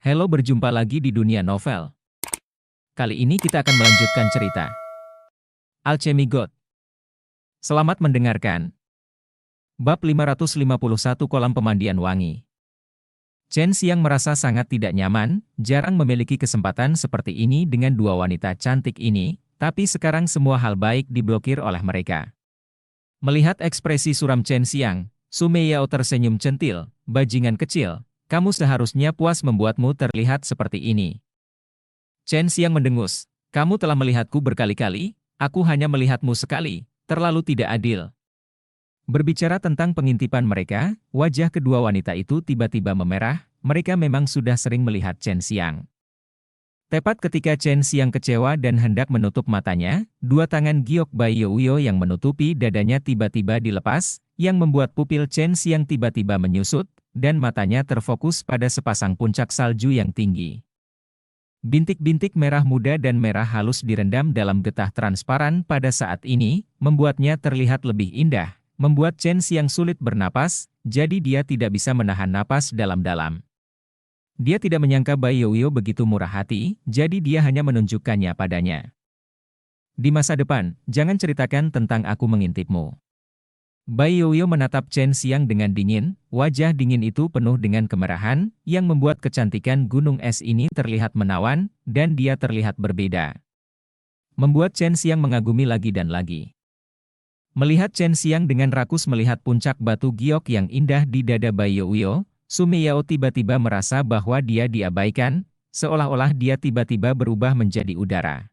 Halo, berjumpa lagi di dunia novel. Kali ini kita akan melanjutkan cerita Alchemy God. Selamat mendengarkan. Bab 551 Kolam Pemandian Wangi. Chen Xiang merasa sangat tidak nyaman, jarang memiliki kesempatan seperti ini dengan dua wanita cantik ini, tapi sekarang semua hal baik diblokir oleh mereka. Melihat ekspresi suram Chen Xiang, Su Meiyao tersenyum centil, "Bajingan kecil, kamu seharusnya puas membuatmu terlihat seperti ini." Chen Xiang mendengus, "Kamu telah melihatku berkali-kali, aku hanya melihatmu sekali, terlalu tidak adil." Berbicara tentang pengintipan mereka, wajah kedua wanita itu tiba-tiba memerah, mereka memang sudah sering melihat Chen Xiang. Tepat ketika Chen Xiang kecewa dan hendak menutup matanya, dua tangan giok Bai Youyo yang menutupi dadanya tiba-tiba dilepas, yang membuat pupil Chen Xiang tiba-tiba menyusut, dan matanya terfokus pada sepasang puncak salju yang tinggi. Bintik-bintik merah muda dan merah halus direndam dalam getah transparan pada saat ini, membuatnya terlihat lebih indah, membuat Chen Xiang sulit bernapas, jadi dia tidak bisa menahan napas dalam-dalam. Dia tidak menyangka Bai Youyo begitu murah hati, jadi dia hanya menunjukkannya padanya. "Di masa depan, jangan ceritakan tentang aku mengintipmu." Bai Youyo menatap Chen Xiang dengan dingin, wajah dingin itu penuh dengan kemerahan, yang membuat kecantikan gunung es ini terlihat menawan, dan dia terlihat berbeda. Membuat Chen Xiang mengagumi lagi dan lagi. Melihat Chen Xiang dengan rakus melihat puncak batu giok yang indah di dada Bai Youyo, Su Meiyao tiba-tiba merasa bahwa dia diabaikan, seolah-olah dia tiba-tiba berubah menjadi udara.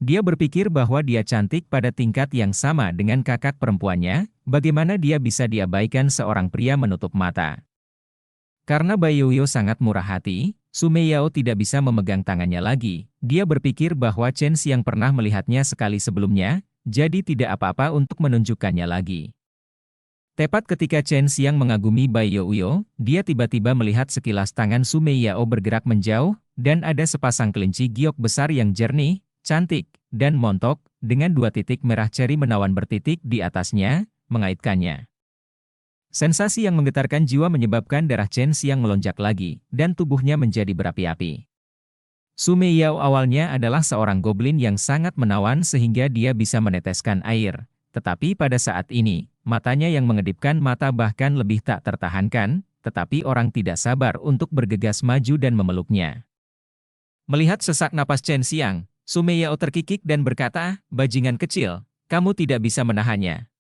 Dia berpikir bahwa dia cantik pada tingkat yang sama dengan kakak perempuannya, bagaimana dia bisa diabaikan seorang pria menutup mata. Karena Bai Youyo sangat murah hati, Su Meiyao tidak bisa memegang tangannya lagi, dia berpikir bahwa Chen Xiang pernah melihatnya sekali sebelumnya, jadi tidak apa-apa untuk menunjukkannya lagi. Tepat ketika Chen Xiang mengagumi Bai Youyo, dia tiba-tiba melihat sekilas tangan Su Meiyao bergerak menjauh, dan ada sepasang kelinci giok besar yang jernih, cantik, dan montok, dengan dua titik merah ceri menawan bertitik di atasnya, mengaitkannya. Sensasi yang menggetarkan jiwa menyebabkan darah Chen Xiang melonjak lagi, dan tubuhnya menjadi berapi-api. Su Meiyao awalnya adalah seorang goblin yang sangat menawan sehingga dia bisa meneteskan air, tetapi pada saat ini, matanya yang mengedipkan mata bahkan lebih tak tertahankan, tetapi orang tidak sabar untuk bergegas maju dan memeluknya. Melihat sesak napas Chen Xiang, Su Meiyao terkikik dan berkata, "Bajingan kecil, kamu tidak bisa menahannya."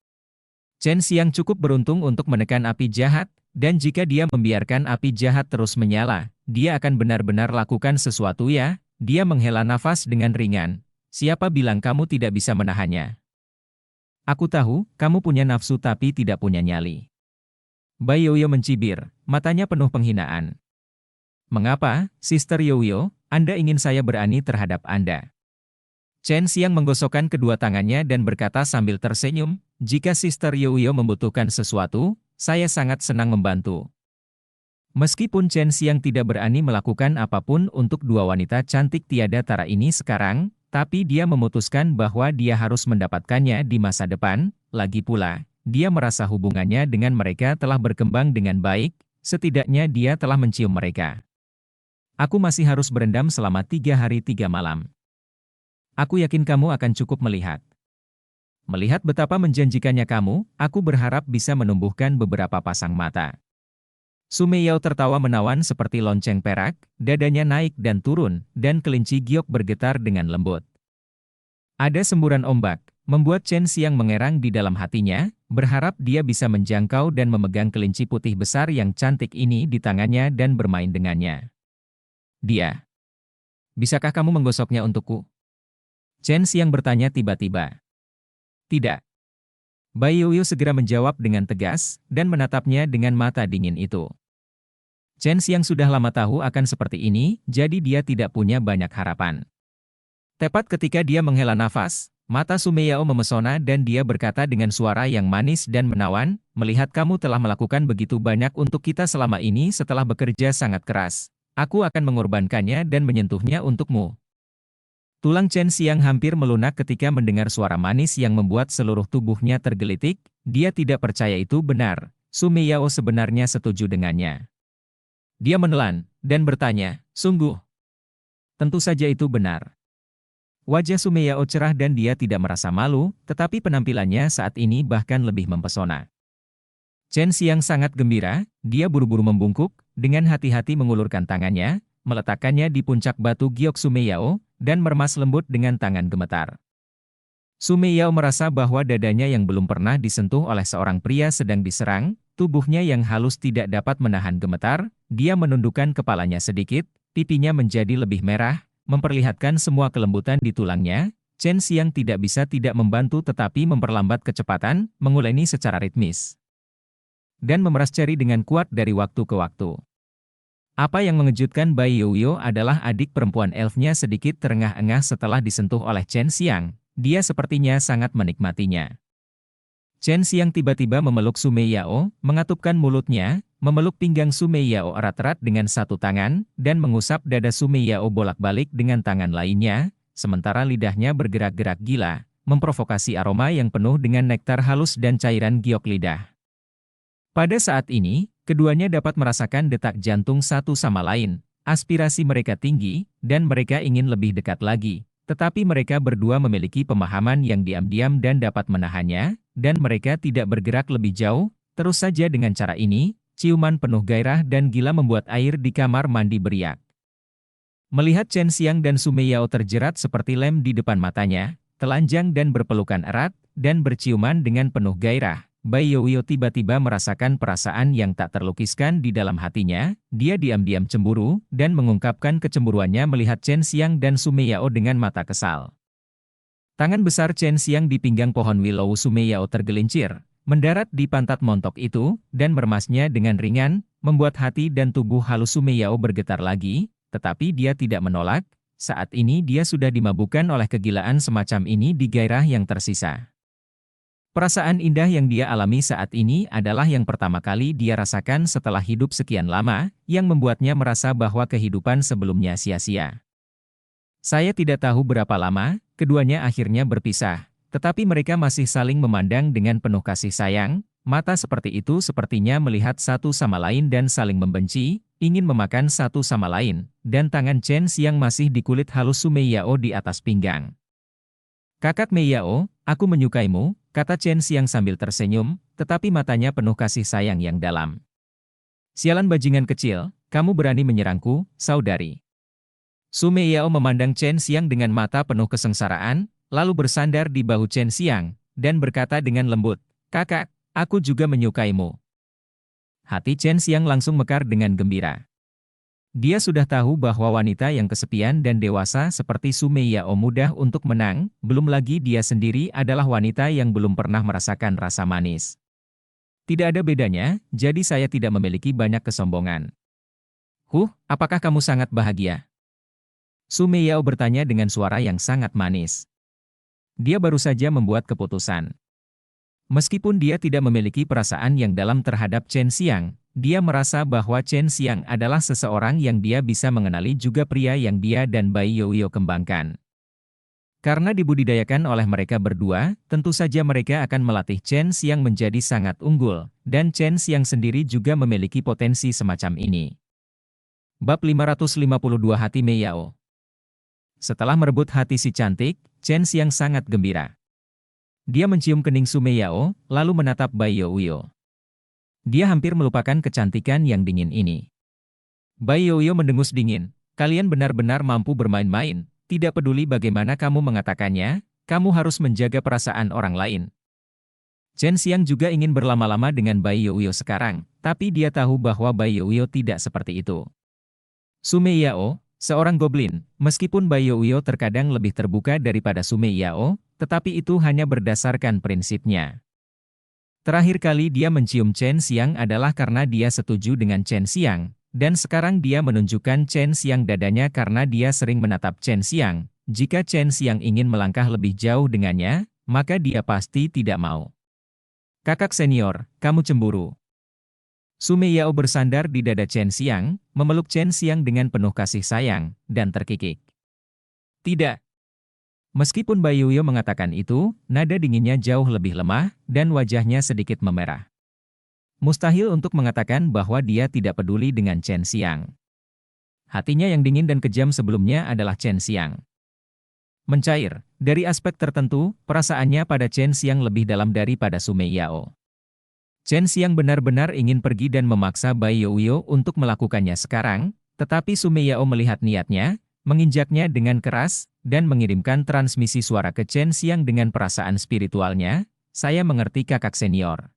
Chen Xiang cukup beruntung untuk menekan api jahat, dan jika dia membiarkan api jahat terus menyala, dia akan benar-benar lakukan sesuatu ya. Dia menghela nafas dengan ringan. "Siapa bilang kamu tidak bisa menahannya? Aku tahu, kamu punya nafsu tapi tidak punya nyali." Bai Youyo mencibir, matanya penuh penghinaan. "Mengapa, Sister Youyo, Anda ingin saya berani terhadap Anda?" Chen Xiang menggosokkan kedua tangannya dan berkata sambil tersenyum, "Jika Sister Youyo membutuhkan sesuatu, saya sangat senang membantu." Meskipun Chen Xiang tidak berani melakukan apapun untuk dua wanita cantik tiada tara ini sekarang, tapi dia memutuskan bahwa dia harus mendapatkannya di masa depan. Lagi pula, dia merasa hubungannya dengan mereka telah berkembang dengan baik, setidaknya dia telah mencium mereka. "Aku masih harus berendam selama 3 hari 3 malam. Aku yakin kamu akan cukup melihat. Melihat betapa menjanjikannya kamu, aku berharap bisa menumbuhkan beberapa pasang mata." Su Meiyao tertawa menawan seperti lonceng perak, dadanya naik dan turun, dan kelinci giok bergetar dengan lembut. Ada semburan ombak, membuat Chen Xiang mengerang di dalam hatinya, berharap dia bisa menjangkau dan memegang kelinci putih besar yang cantik ini di tangannya dan bermain dengannya. "Dia, bisakah kamu menggosoknya untukku?" Chen Xiang bertanya tiba-tiba. "Tidak." Bai Youyo segera menjawab dengan tegas, dan menatapnya dengan mata dingin itu. Chen Xiang sudah lama tahu akan seperti ini, jadi dia tidak punya banyak harapan. Tepat ketika dia menghela nafas, mata Su Meiyao memesona dan dia berkata dengan suara yang manis dan menawan, "Melihat kamu telah melakukan begitu banyak untuk kita selama ini setelah bekerja sangat keras, aku akan mengorbankannya dan menyentuhnya untukmu." Tulang Chen Xiang hampir melunak ketika mendengar suara manis yang membuat seluruh tubuhnya tergelitik, dia tidak percaya itu benar, Su Meiyao sebenarnya setuju dengannya. Dia menelan, dan bertanya, sungguh. Tentu saja itu benar. Wajah Sumeyao cerah dan dia tidak merasa malu, tetapi penampilannya saat ini bahkan lebih mempesona. Chen Xiang sangat gembira, dia buru-buru membungkuk, dengan hati-hati mengulurkan tangannya, meletakkannya di puncak batu giok Sumeyao, dan meremas lembut dengan tangan gemetar. Sumeyao merasa bahwa dadanya yang belum pernah disentuh oleh seorang pria sedang diserang, tubuhnya yang halus tidak dapat menahan gemetar, dia menundukkan kepalanya sedikit, pipinya menjadi lebih merah, memperlihatkan semua kelembutan di tulangnya. Chen Xiang tidak bisa tidak membantu tetapi memperlambat kecepatan, menguleni secara ritmis, dan memeras jari dengan kuat dari waktu ke waktu. Apa yang mengejutkan Bai Youyo adalah adik perempuan elfnya sedikit terengah-engah setelah disentuh oleh Chen Xiang. Dia sepertinya sangat menikmatinya. Chen Xiang tiba-tiba memeluk Sumeyao, mengatupkan mulutnya, memeluk pinggang Sumeyao erat-erat dengan satu tangan, dan mengusap dada Sumeyao bolak-balik dengan tangan lainnya, sementara lidahnya bergerak-gerak gila, memprovokasi aroma yang penuh dengan nektar halus dan cairan giok lidah. Pada saat ini, keduanya dapat merasakan detak jantung satu sama lain, aspirasi mereka tinggi, dan mereka ingin lebih dekat lagi. Tetapi mereka berdua memiliki pemahaman yang diam-diam dan dapat menahannya, dan mereka tidak bergerak lebih jauh. Terus saja dengan cara ini, ciuman penuh gairah dan gila membuat air di kamar mandi beriak. Melihat Chen Xiang dan Sumeyao terjerat seperti lem di depan matanya, telanjang dan berpelukan erat, dan berciuman dengan penuh gairah, Bai Youyo tiba-tiba merasakan perasaan yang tak terlukiskan di dalam hatinya. Dia diam-diam cemburu, dan mengungkapkan kecemburuannya melihat Chen Xiang dan Sumeyao dengan mata kesal. Tangan besar Chen Xiang di pinggang pohon willow Sumeyao tergelincir, mendarat di pantat montok itu, dan meremasnya dengan ringan, membuat hati dan tubuh halus Sumeyao bergetar lagi, tetapi dia tidak menolak. Saat ini dia sudah dimabukkan oleh kegilaan semacam ini di gairah yang tersisa. Perasaan indah yang dia alami saat ini adalah yang pertama kali dia rasakan setelah hidup sekian lama, yang membuatnya merasa bahwa kehidupan sebelumnya sia-sia. Saya tidak tahu berapa lama, keduanya akhirnya berpisah, tetapi mereka masih saling memandang dengan penuh kasih sayang. Mata seperti itu sepertinya melihat satu sama lain dan saling membenci, ingin memakan satu sama lain, dan tangan Chen Xiang masih di kulit halus Sumeyao di atas pinggang. Kakak Meiyao, aku menyukaimu, kata Chen Xiang sambil tersenyum, tetapi matanya penuh kasih sayang yang dalam. Sialan bajingan kecil, kamu berani menyerangku, saudari. Sumeyao memandang Chen Xiang dengan mata penuh kesengsaraan, lalu bersandar di bahu Chen Xiang, dan berkata dengan lembut, kakak, aku juga menyukaimu. Hati Chen Xiang langsung mekar dengan gembira. Dia sudah tahu bahwa wanita yang kesepian dan dewasa seperti Sumeyao mudah untuk menang, belum lagi dia sendiri adalah wanita yang belum pernah merasakan rasa manis. Tidak ada bedanya, jadi saya tidak memiliki banyak kesombongan. Apakah kamu sangat bahagia? Sumeyao bertanya dengan suara yang sangat manis. Dia baru saja membuat keputusan. Meskipun dia tidak memiliki perasaan yang dalam terhadap Chen Xiang, dia merasa bahwa Chen Xiang adalah seseorang yang dia bisa mengenali juga pria yang dia dan Bai Youyo kembangkan. Karena dibudidayakan oleh mereka berdua, tentu saja mereka akan melatih Chen Xiang menjadi sangat unggul, dan Chen Xiang sendiri juga memiliki potensi semacam ini. Bab 552 Hati Meiyao. Setelah merebut hati si cantik, Chen Xiang sangat gembira. Dia mencium kening Sumeyao, lalu menatap Bai Youyo. Dia hampir melupakan kecantikan yang dingin ini. Bai Youyo mendengus dingin. Kalian benar-benar mampu bermain-main, tidak peduli bagaimana kamu mengatakannya, kamu harus menjaga perasaan orang lain. Chen Xiang juga ingin berlama-lama dengan Bai Youyo sekarang, tapi dia tahu bahwa Bai Youyo tidak seperti itu. Sumeyao, seorang goblin, meskipun Bai Youyo terkadang lebih terbuka daripada Sumeyao, tetapi itu hanya berdasarkan prinsipnya. Terakhir kali dia mencium Chen Xiang adalah karena dia setuju dengan Chen Xiang, dan sekarang dia menunjukkan Chen Xiang dadanya karena dia sering menatap Chen Xiang. Jika Chen Xiang ingin melangkah lebih jauh dengannya, maka dia pasti tidak mau. Kakak senior, kamu cemburu. Sumeyao bersandar di dada Chen Xiang, memeluk Chen Xiang dengan penuh kasih sayang, dan terkikik. Tidak. Meskipun Bai Youyo mengatakan itu, nada dinginnya jauh lebih lemah, dan wajahnya sedikit memerah. mustahil untuk mengatakan bahwa dia tidak peduli dengan Chen Xiang. Hatinya yang dingin dan kejam sebelumnya adalah Chen Xiang. Mencair, dari aspek tertentu, perasaannya pada Chen Xiang lebih dalam daripada Su Meiyao. Chen Xiang benar-benar ingin pergi dan memaksa Bai Youyo untuk melakukannya sekarang, tetapi Su Meiyao melihat niatnya, menginjaknya dengan keras, dan mengirimkan transmisi suara ke Chen Xiang dengan perasaan spiritualnya, "Saya mengerti kakak senior.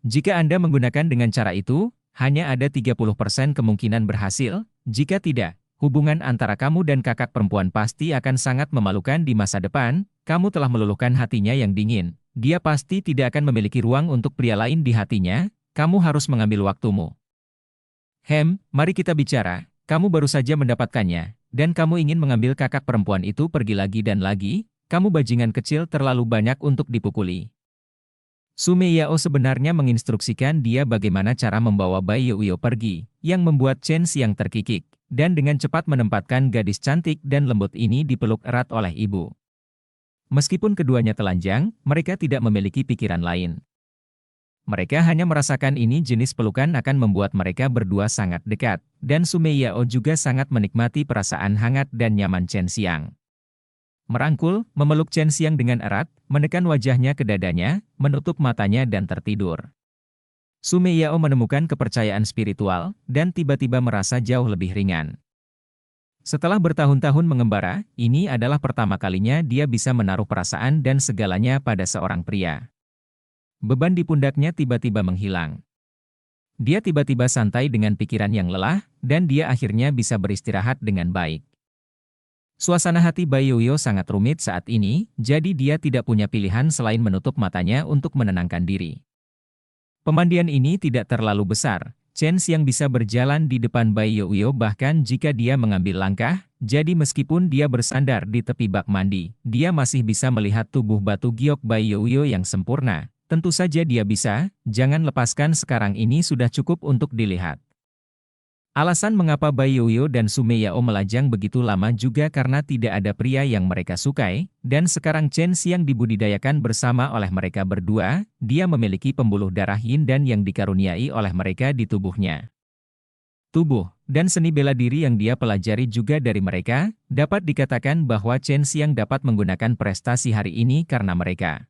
Jika Anda menggunakan dengan cara itu, hanya ada 30% kemungkinan berhasil, jika tidak, hubungan antara kamu dan kakak perempuan pasti akan sangat memalukan di masa depan, kamu telah meluluhkan hatinya yang dingin. Dia pasti tidak akan memiliki ruang untuk pria lain di hatinya, kamu harus mengambil waktumu. Mari kita bicara, kamu baru saja mendapatkannya, dan kamu ingin mengambil kakak perempuan itu pergi lagi dan lagi, kamu bajingan kecil terlalu banyak untuk dipukuli." Su Meiyao sebenarnya menginstruksikan dia bagaimana cara membawa Bai Youyo pergi, yang membuat Chen Xiang terkikik, dan dengan cepat menempatkan gadis cantik dan lembut ini dipeluk erat oleh ibu. Meskipun keduanya telanjang, mereka tidak memiliki pikiran lain. Mereka hanya merasakan ini jenis pelukan akan membuat mereka berdua sangat dekat, dan Su Meiyao juga sangat menikmati perasaan hangat dan nyaman Chen Xiang. Merangkul, memeluk Chen Xiang dengan erat, menekan wajahnya ke dadanya, menutup matanya dan tertidur. Su Meiyao menemukan kepercayaan spiritual, dan tiba-tiba merasa jauh lebih ringan. Setelah bertahun-tahun mengembara, ini adalah pertama kalinya dia bisa menaruh perasaan dan segalanya pada seorang pria. Beban di pundaknya tiba-tiba menghilang. Dia tiba-tiba santai dengan pikiran yang lelah, dan dia akhirnya bisa beristirahat dengan baik. Suasana hati Bai Youyo sangat rumit saat ini, jadi dia tidak punya pilihan selain menutup matanya untuk menenangkan diri. Pemandian ini tidak terlalu besar. Chen Xiang bisa berjalan di depan Bai Youyo bahkan jika dia mengambil langkah, jadi meskipun dia bersandar di tepi bak mandi, dia masih bisa melihat tubuh batu giok Bai Youyo yang sempurna. Tentu saja dia bisa, jangan lepaskan sekarang ini sudah cukup untuk dilihat. Alasan mengapa Bai Youyo dan Su Meiyao melajang begitu lama juga karena tidak ada pria yang mereka sukai, dan sekarang Chen Xiang dibudidayakan bersama oleh mereka berdua, dia memiliki pembuluh darah yin dan yang dikaruniai oleh mereka di tubuhnya. Tubuh, dan seni bela diri yang dia pelajari juga dari mereka, dapat dikatakan bahwa Chen Xiang dapat menggunakan prestasi hari ini karena mereka.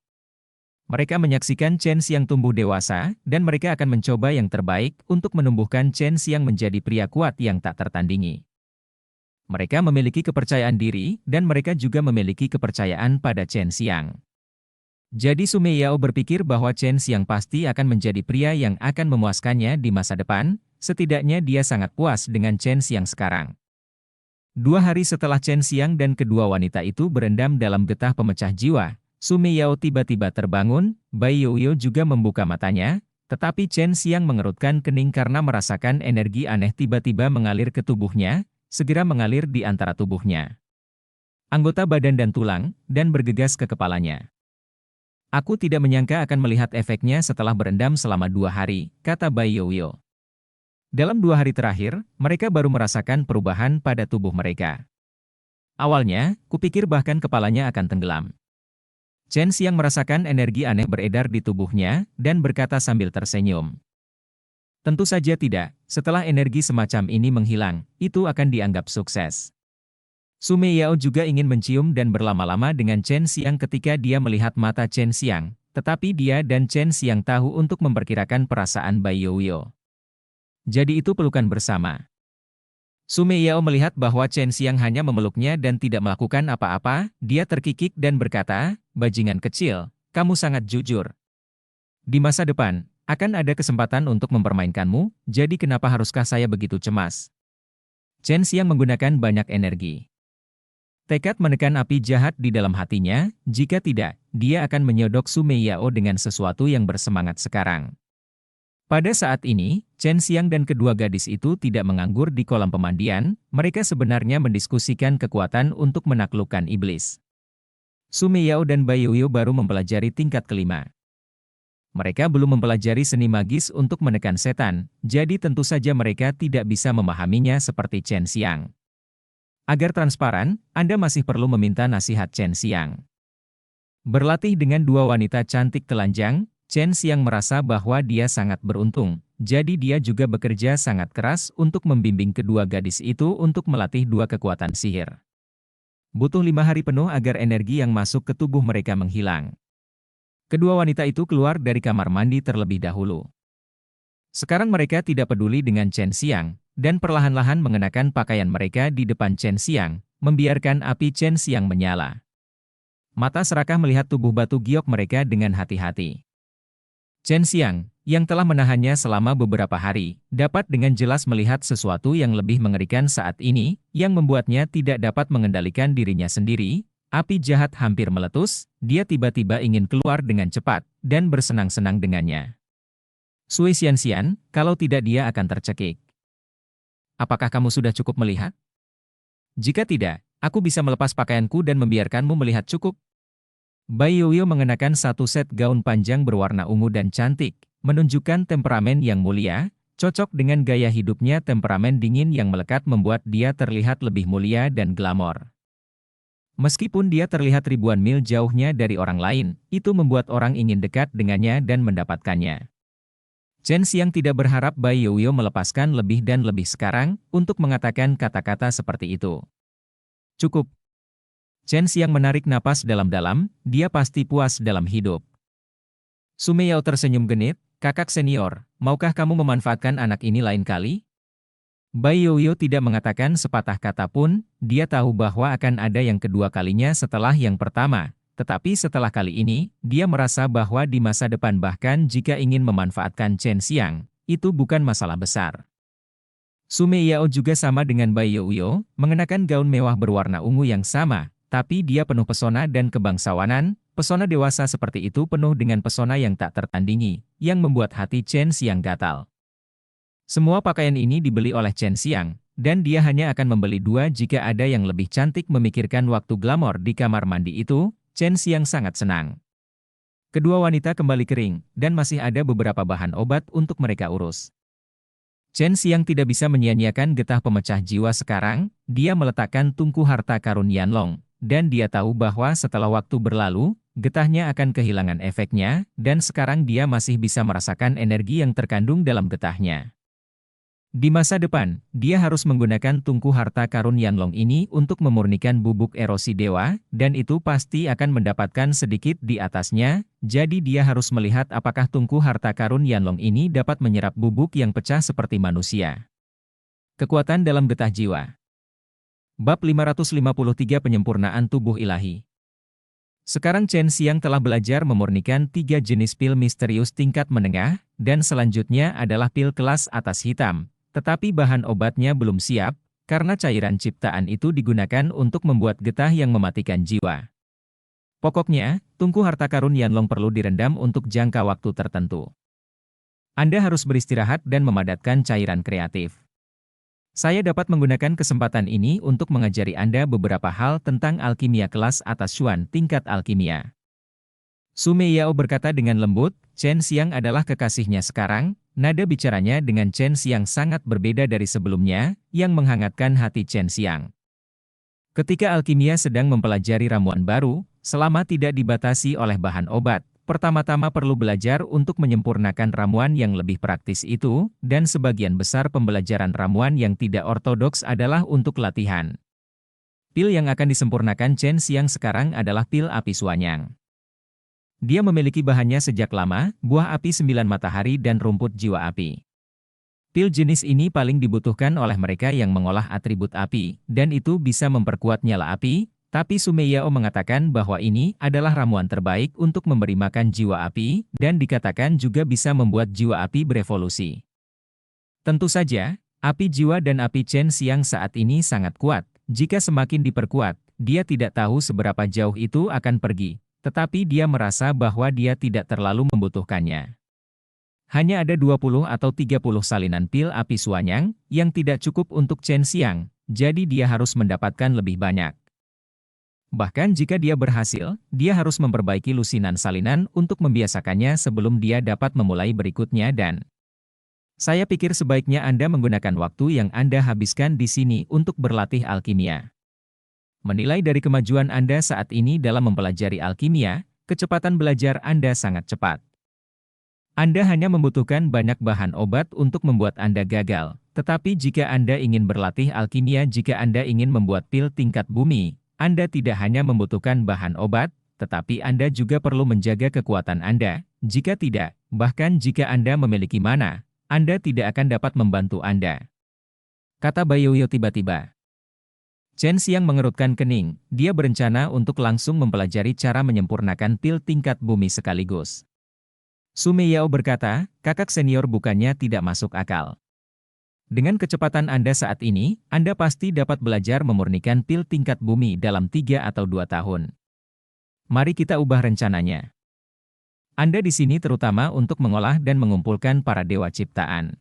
Mereka menyaksikan Chen Xiang tumbuh dewasa, dan mereka akan mencoba yang terbaik untuk menumbuhkan Chen Xiang menjadi pria kuat yang tak tertandingi. Mereka memiliki kepercayaan diri, dan mereka juga memiliki kepercayaan pada Chen Xiang. Jadi Su Meiyao berpikir bahwa Chen Xiang pasti akan menjadi pria yang akan memuaskannya di masa depan, setidaknya dia sangat puas dengan Chen Xiang sekarang. 2 hari setelah Chen Xiang dan kedua wanita itu berendam dalam getah pemecah jiwa, Su Meiyao tiba-tiba terbangun, Bai Youyo juga membuka matanya, tetapi Chen Xiang mengerutkan kening karena merasakan energi aneh tiba-tiba mengalir ke tubuhnya, segera mengalir di antara tubuhnya, anggota badan dan tulang, dan bergegas ke kepalanya. "Aku tidak menyangka akan melihat efeknya setelah berendam selama 2 hari, kata Bai Youyo. Dalam 2 hari terakhir, mereka baru merasakan perubahan pada tubuh mereka. Awalnya, kupikir bahkan kepalanya akan tenggelam." Chen Xiang merasakan energi aneh beredar di tubuhnya, dan berkata sambil tersenyum. Tentu saja tidak, setelah energi semacam ini menghilang, itu akan dianggap sukses. Su Meiyao juga ingin mencium dan berlama-lama dengan Chen Xiang ketika dia melihat mata Chen Xiang, tetapi dia dan Chen Xiang tahu untuk memperkirakan perasaan Bai Youyo. Jadi itu pelukan bersama. Su Meiyao melihat bahwa Chen Xiang hanya memeluknya dan tidak melakukan apa-apa, dia terkikik dan berkata, "Bajingan kecil, kamu sangat jujur. Di masa depan, akan ada kesempatan untuk mempermainkanmu, jadi kenapa haruskah saya begitu cemas?" Chen Xiang menggunakan banyak energi. Tekad menekan api jahat di dalam hatinya, jika tidak, dia akan menyodok Su Meiyao dengan sesuatu yang bersemangat sekarang. Pada saat ini, Chen Xiang dan kedua gadis itu tidak menganggur di kolam pemandian, mereka sebenarnya mendiskusikan kekuatan untuk menaklukkan iblis. Su Meiyao dan Bai Youyo baru mempelajari tingkat kelima. Mereka belum mempelajari seni magis untuk menekan setan, jadi tentu saja mereka tidak bisa memahaminya seperti Chen Xiang. Agar transparan, Anda masih perlu meminta nasihat Chen Xiang. Berlatih dengan 2 wanita cantik telanjang, Chen Xiang merasa bahwa dia sangat beruntung, jadi dia juga bekerja sangat keras untuk membimbing kedua gadis itu untuk melatih dua kekuatan sihir. Butuh 5 hari penuh agar energi yang masuk ke tubuh mereka menghilang. Kedua wanita itu keluar dari kamar mandi terlebih dahulu. Sekarang mereka tidak peduli dengan Chen Xiang, dan perlahan-lahan mengenakan pakaian mereka di depan Chen Xiang, membiarkan api Chen Xiang menyala. Mata serakah melihat tubuh batu giok mereka dengan hati-hati. Chen Xiang, yang telah menahannya selama beberapa hari, dapat dengan jelas melihat sesuatu yang lebih mengerikan saat ini, yang membuatnya tidak dapat mengendalikan dirinya sendiri. Api jahat hampir meletus, dia tiba-tiba ingin keluar dengan cepat, dan bersenang-senang dengannya. Sui Xian, kalau tidak dia akan tercekik. Apakah kamu sudah cukup melihat? Jika tidak, aku bisa melepas pakaianku dan membiarkanmu melihat cukup. Bai Yoyo mengenakan satu set gaun panjang berwarna ungu dan cantik, menunjukkan temperamen yang mulia, cocok dengan gaya hidupnya. Temperamen dingin yang melekat membuat dia terlihat lebih mulia dan glamor. Meskipun dia terlihat ribuan mil jauhnya dari orang lain, itu membuat orang ingin dekat dengannya dan mendapatkannya. Chen Xiang tidak berharap Bai Yoyo melepaskan lebih dan lebih sekarang, untuk mengatakan kata-kata seperti itu. Cukup. Chen Xiang menarik napas dalam-dalam, dia pasti puas dalam hidup. Su Meiyao tersenyum genit, kakak senior, maukah kamu memanfaatkan anak ini lain kali? Bai Yoyo tidak mengatakan sepatah kata pun, dia tahu bahwa akan ada yang kedua kalinya setelah yang pertama. Tetapi setelah kali ini, dia merasa bahwa di masa depan bahkan jika ingin memanfaatkan Chen Xiang, itu bukan masalah besar. Su Meiyao juga sama dengan Bai Yoyo, mengenakan gaun mewah berwarna ungu yang sama, tapi dia penuh pesona dan kebangsawanan. Pesona dewasa seperti itu penuh dengan pesona yang tak tertandingi, yang membuat hati Chen Xiang gatal. Semua pakaian ini dibeli oleh Chen Xiang, dan dia hanya akan membeli 2 jika ada yang lebih cantik. Memikirkan waktu glamor di kamar mandi itu, Chen Xiang sangat senang. Kedua wanita kembali kering, dan masih ada beberapa bahan obat untuk mereka urus. Chen Xiang tidak bisa menyia-nyiakan getah pemecah jiwa sekarang. Dia meletakkan tungku harta karun Yanlong, dan dia tahu bahwa setelah waktu berlalu, getahnya akan kehilangan efeknya, dan sekarang dia masih bisa merasakan energi yang terkandung dalam getahnya. Di masa depan, dia harus menggunakan tungku harta karun Yanlong ini untuk memurnikan bubuk erosi dewa, dan itu pasti akan mendapatkan sedikit di atasnya, jadi dia harus melihat apakah tungku harta karun Yanlong ini dapat menyerap bubuk yang pecah seperti manusia. Kekuatan dalam getah jiwa. Bab 553 Penyempurnaan Tubuh Ilahi. Sekarang Chen Xiang telah belajar memurnikan 3 jenis pil misterius tingkat menengah, dan selanjutnya adalah pil kelas atas hitam. Tetapi bahan obatnya belum siap, karena cairan ciptaan itu digunakan untuk membuat getah yang mematikan jiwa. Pokoknya, tungku harta karun Yanlong perlu direndam untuk jangka waktu tertentu. Anda harus beristirahat dan memadatkan cairan kreatif. Saya dapat menggunakan kesempatan ini untuk mengajari Anda beberapa hal tentang alkimia kelas atas Xuan tingkat alkimia. Su Meiyao berkata dengan lembut, Chen Xiang adalah kekasihnya sekarang. Nada bicaranya dengan Chen Xiang sangat berbeda dari sebelumnya, yang menghangatkan hati Chen Xiang. Ketika alkimia sedang mempelajari ramuan baru, selama tidak dibatasi oleh bahan obat, pertama-tama perlu belajar untuk menyempurnakan ramuan yang lebih praktis itu, dan sebagian besar pembelajaran ramuan yang tidak ortodoks adalah untuk latihan. Pil yang akan disempurnakan Chen Xiang sekarang adalah pil api suanyang. Dia memiliki bahannya sejak lama, buah api 9 matahari dan rumput jiwa api. Pil jenis ini paling dibutuhkan oleh mereka yang mengolah atribut api, dan itu bisa memperkuat nyala api, tapi Su Meiyao mengatakan bahwa ini adalah ramuan terbaik untuk memberi makan jiwa api, dan dikatakan juga bisa membuat jiwa api berevolusi. Tentu saja, api jiwa dan api Chen Xiang saat ini sangat kuat. Jika semakin diperkuat, dia tidak tahu seberapa jauh itu akan pergi. Tetapi dia merasa bahwa dia tidak terlalu membutuhkannya. Hanya ada 20 atau 30 salinan pil api suanyang, yang tidak cukup untuk Chen Xiang, jadi dia harus mendapatkan lebih banyak. Bahkan jika dia berhasil, dia harus memperbaiki lusinan salinan untuk membiasakannya sebelum dia dapat memulai berikutnya dan... Saya pikir sebaiknya Anda menggunakan waktu yang Anda habiskan di sini untuk berlatih alkimia. Menilai dari kemajuan Anda saat ini dalam mempelajari alkimia, kecepatan belajar Anda sangat cepat. Anda hanya membutuhkan banyak bahan obat untuk membuat Anda gagal. Tetapi jika Anda ingin berlatih alkimia, jika Anda ingin membuat pil tingkat bumi, Anda tidak hanya membutuhkan bahan obat, tetapi Anda juga perlu menjaga kekuatan Anda. Jika tidak, bahkan jika Anda memiliki mana, Anda tidak akan dapat membantu Anda. Kata Bayoyo tiba-tiba. Chen Xiang mengerutkan kening, dia berencana untuk langsung mempelajari cara menyempurnakan pil tingkat bumi sekaligus. Su Meiyao berkata, kakak senior bukannya tidak masuk akal. Dengan kecepatan Anda saat ini, Anda pasti dapat belajar memurnikan pil tingkat bumi dalam 3 atau 2 tahun. Mari kita ubah rencananya. Anda di sini terutama untuk mengolah dan mengumpulkan para dewa ciptaan.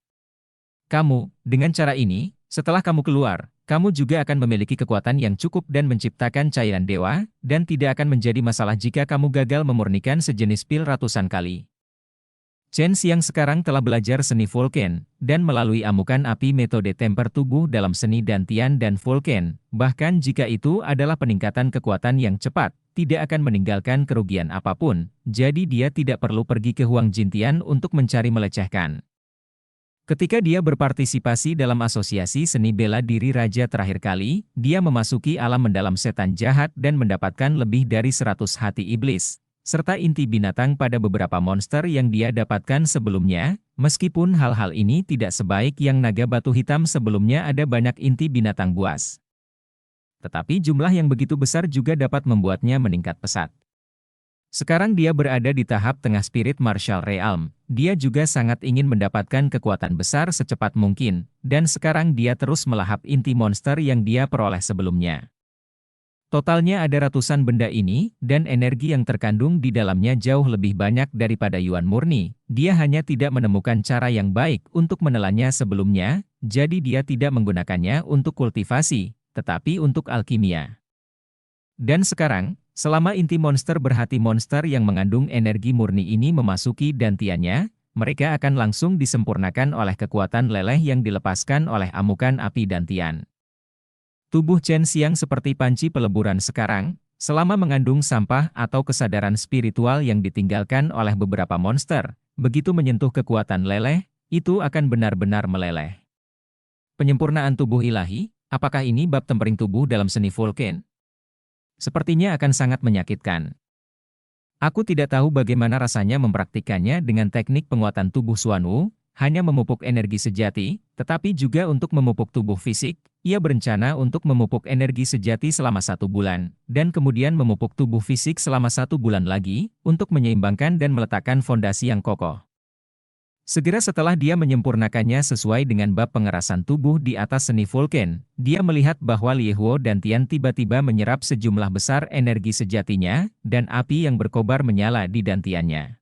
Kamu, dengan cara ini, setelah kamu keluar, kamu juga akan memiliki kekuatan yang cukup dan menciptakan cairan dewa, dan tidak akan menjadi masalah jika kamu gagal memurnikan sejenis pil ratusan kali. Chen Xiang sekarang telah belajar seni Vulcan, dan melalui amukan api metode temper tubuh dalam seni dantian dan Vulcan, bahkan jika itu adalah peningkatan kekuatan yang cepat, tidak akan meninggalkan kerugian apapun, jadi dia tidak perlu pergi ke Huang Jintian untuk mencari melecehkan. Ketika dia berpartisipasi dalam asosiasi seni bela diri raja terakhir kali, dia memasuki alam mendalam setan jahat dan mendapatkan lebih dari 100 hati iblis, serta inti binatang pada beberapa monster yang dia dapatkan sebelumnya. Meskipun hal-hal ini tidak sebaik yang naga batu hitam sebelumnya, ada banyak inti binatang buas. Tetapi jumlah yang begitu besar juga dapat membuatnya meningkat pesat. Sekarang dia berada di tahap tengah spirit martial realm, dia juga sangat ingin mendapatkan kekuatan besar secepat mungkin, dan sekarang dia terus melahap inti monster yang dia peroleh sebelumnya. Totalnya ada ratusan benda ini, dan energi yang terkandung di dalamnya jauh lebih banyak daripada Yuan murni. Dia hanya tidak menemukan cara yang baik untuk menelannya sebelumnya, jadi dia tidak menggunakannya untuk kultivasi, tetapi untuk alkimia. Dan sekarang, selama inti monster berhati monster yang mengandung energi murni ini memasuki dantiannya, mereka akan langsung disempurnakan oleh kekuatan leleh yang dilepaskan oleh amukan api dantian. Tubuh Chen Xiang seperti panci peleburan sekarang, selama mengandung sampah atau kesadaran spiritual yang ditinggalkan oleh beberapa monster, begitu menyentuh kekuatan leleh, itu akan benar-benar meleleh. Penyempurnaan tubuh ilahi, apakah ini bab tempering tubuh dalam seni Vulcan? Sepertinya akan sangat menyakitkan. Aku tidak tahu bagaimana rasanya mempraktikkannya dengan teknik penguatan tubuh Xuanwu, hanya memupuk energi sejati, tetapi juga untuk memupuk tubuh fisik. Ia berencana untuk memupuk energi sejati selama 1 bulan, dan kemudian memupuk tubuh fisik selama 1 bulan lagi, untuk menyeimbangkan dan meletakkan fondasi yang kokoh. Segera setelah dia menyempurnakannya sesuai dengan bab pengerasan tubuh di atas seni Vulcan, dia melihat bahwa Liehuo dan Tian tiba-tiba menyerap sejumlah besar energi sejatinya, dan api yang berkobar menyala di dantiannya.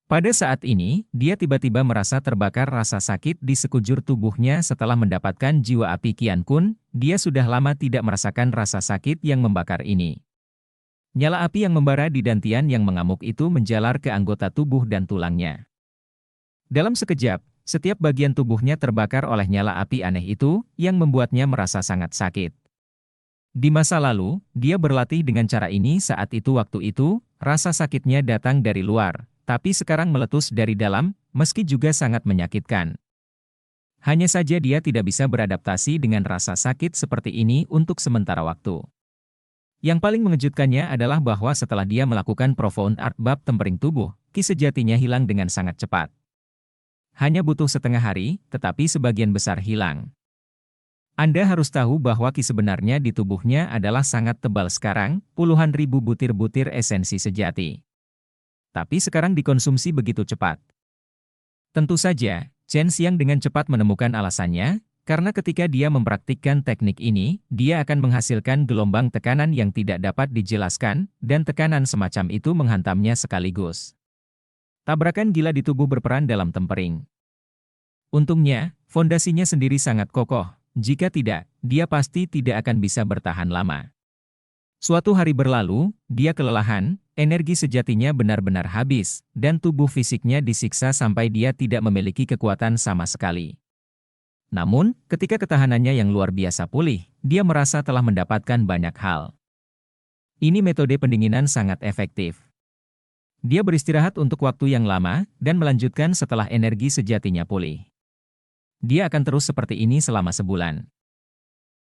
Pada saat ini, dia tiba-tiba merasa terbakar rasa sakit di sekujur tubuhnya setelah mendapatkan jiwa api Qian Kun. Dia sudah lama tidak merasakan rasa sakit yang membakar ini. Nyala api yang membara di dantian yang mengamuk itu menjalar ke anggota tubuh dan tulangnya. Dalam sekejap, setiap bagian tubuhnya terbakar oleh nyala api aneh itu, yang membuatnya merasa sangat sakit. Di masa lalu, dia berlatih dengan cara ini saat itu waktu itu, rasa sakitnya datang dari luar, tapi sekarang meletus dari dalam, meski juga sangat menyakitkan. Hanya saja dia tidak bisa beradaptasi dengan rasa sakit seperti ini untuk sementara waktu. Yang paling mengejutkannya adalah bahwa setelah dia melakukan profound art bab tempering tubuh, ki sejatinya hilang dengan sangat cepat. Hanya butuh setengah hari, tetapi sebagian besar hilang. Anda harus tahu bahwa ki sebenarnya di tubuhnya adalah sangat tebal sekarang, puluhan ribu butir-butir esensi sejati. Tapi sekarang dikonsumsi begitu cepat. Tentu saja, Chen Xiang dengan cepat menemukan alasannya, karena ketika dia mempraktikkan teknik ini, dia akan menghasilkan gelombang tekanan yang tidak dapat dijelaskan, dan tekanan semacam itu menghantamnya sekaligus. Tabrakan gila di tubuh berperan dalam tempering. Untungnya, fondasinya sendiri sangat kokoh, jika tidak, dia pasti tidak akan bisa bertahan lama. Suatu hari berlalu, dia kelelahan, energi sejatinya benar-benar habis, dan tubuh fisiknya disiksa sampai dia tidak memiliki kekuatan sama sekali. Namun, ketika ketahanannya yang luar biasa pulih, dia merasa telah mendapatkan banyak hal. Ini metode pendinginan sangat efektif. Dia beristirahat untuk waktu yang lama, dan melanjutkan setelah energi sejatinya pulih. Dia akan terus seperti ini selama sebulan.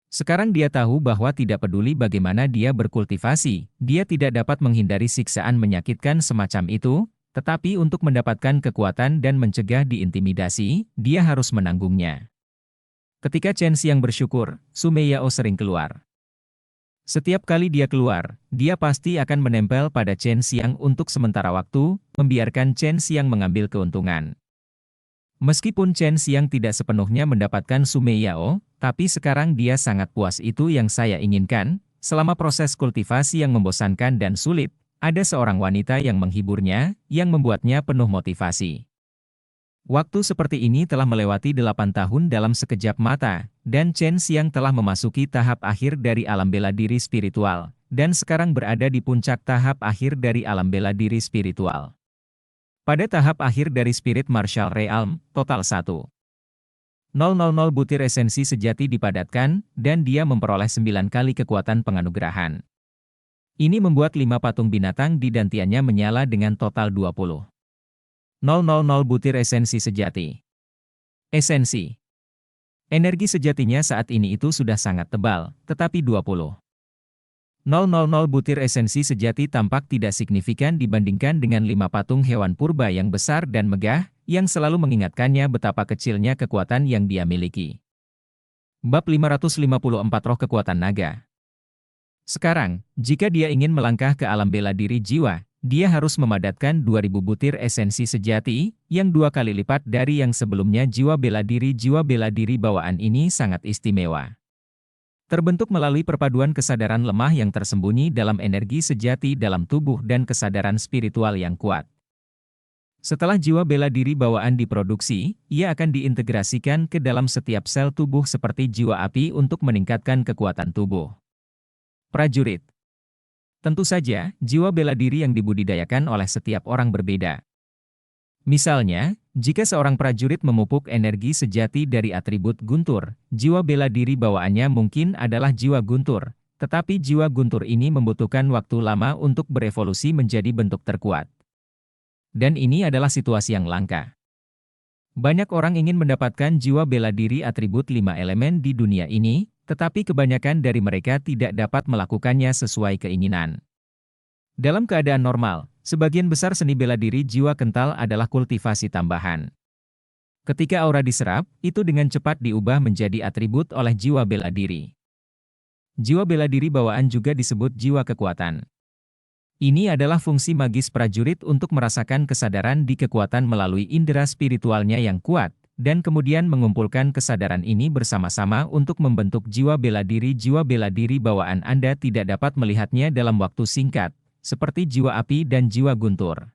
Sekarang dia tahu bahwa tidak peduli bagaimana dia berkultivasi, dia tidak dapat menghindari siksaan menyakitkan semacam itu, tetapi untuk mendapatkan kekuatan dan mencegah diintimidasi, dia harus menanggungnya. Ketika Chen Xiang bersyukur, Su Meiyao sering keluar. Setiap kali dia keluar, dia pasti akan menempel pada Chen Xiang untuk sementara waktu, membiarkan Chen Xiang mengambil keuntungan. Meskipun Chen Xiang tidak sepenuhnya mendapatkan Su Meiyao, tapi sekarang dia sangat puas. Itu yang saya inginkan. Selama proses kultivasi yang membosankan dan sulit, ada seorang wanita yang menghiburnya, yang membuatnya penuh motivasi. Waktu seperti ini telah melewati 8 tahun dalam sekejap mata, dan Chen Xiang telah memasuki tahap akhir dari alam bela diri spiritual, dan sekarang berada di puncak tahap akhir dari alam bela diri spiritual. Pada tahap akhir dari Spirit Martial Realm, total 1,000 butir esensi sejati dipadatkan, dan dia memperoleh 9 kali kekuatan penganugerahan. Ini membuat 5 patung binatang di dantiannya menyala dengan total 20,000 butir esensi sejati. Esensi. Energi sejatinya saat ini itu sudah sangat tebal, tetapi 20,000 butir esensi sejati tampak tidak signifikan dibandingkan dengan 5 patung hewan purba yang besar dan megah, yang selalu mengingatkannya betapa kecilnya kekuatan yang dia miliki. Bab 554 Roh Kekuatan Naga. Sekarang, jika dia ingin melangkah ke alam bela diri jiwa, dia harus memadatkan 2000 butir esensi sejati, yang 2 kali lipat dari yang sebelumnya. Jiwa bela diri bawaan ini sangat istimewa. Terbentuk melalui perpaduan kesadaran lemah yang tersembunyi dalam energi sejati dalam tubuh dan kesadaran spiritual yang kuat. Setelah jiwa bela diri bawaan diproduksi, ia akan diintegrasikan ke dalam setiap sel tubuh seperti jiwa api untuk meningkatkan kekuatan tubuh. Prajurit. Tentu saja, jiwa bela diri yang dibudidayakan oleh setiap orang berbeda. Misalnya, jika seorang prajurit memupuk energi sejati dari atribut guntur, jiwa bela diri bawaannya mungkin adalah jiwa guntur, tetapi jiwa guntur ini membutuhkan waktu lama untuk berevolusi menjadi bentuk terkuat. Dan ini adalah situasi yang langka. Banyak orang ingin mendapatkan jiwa bela diri atribut 5 elemen di dunia ini, tetapi kebanyakan dari mereka tidak dapat melakukannya sesuai keinginan. Dalam keadaan normal, sebagian besar seni bela diri jiwa kental adalah kultivasi tambahan. Ketika aura diserap, itu dengan cepat diubah menjadi atribut oleh jiwa bela diri. Jiwa bela diri bawaan juga disebut jiwa kekuatan. Ini adalah fungsi magis prajurit untuk merasakan kesadaran di kekuatan melalui indera spiritualnya yang kuat, dan kemudian mengumpulkan kesadaran ini bersama-sama untuk membentuk jiwa bela diri. Jiwa bela diri bawaan Anda tidak dapat melihatnya dalam waktu singkat, seperti jiwa api dan jiwa guntur,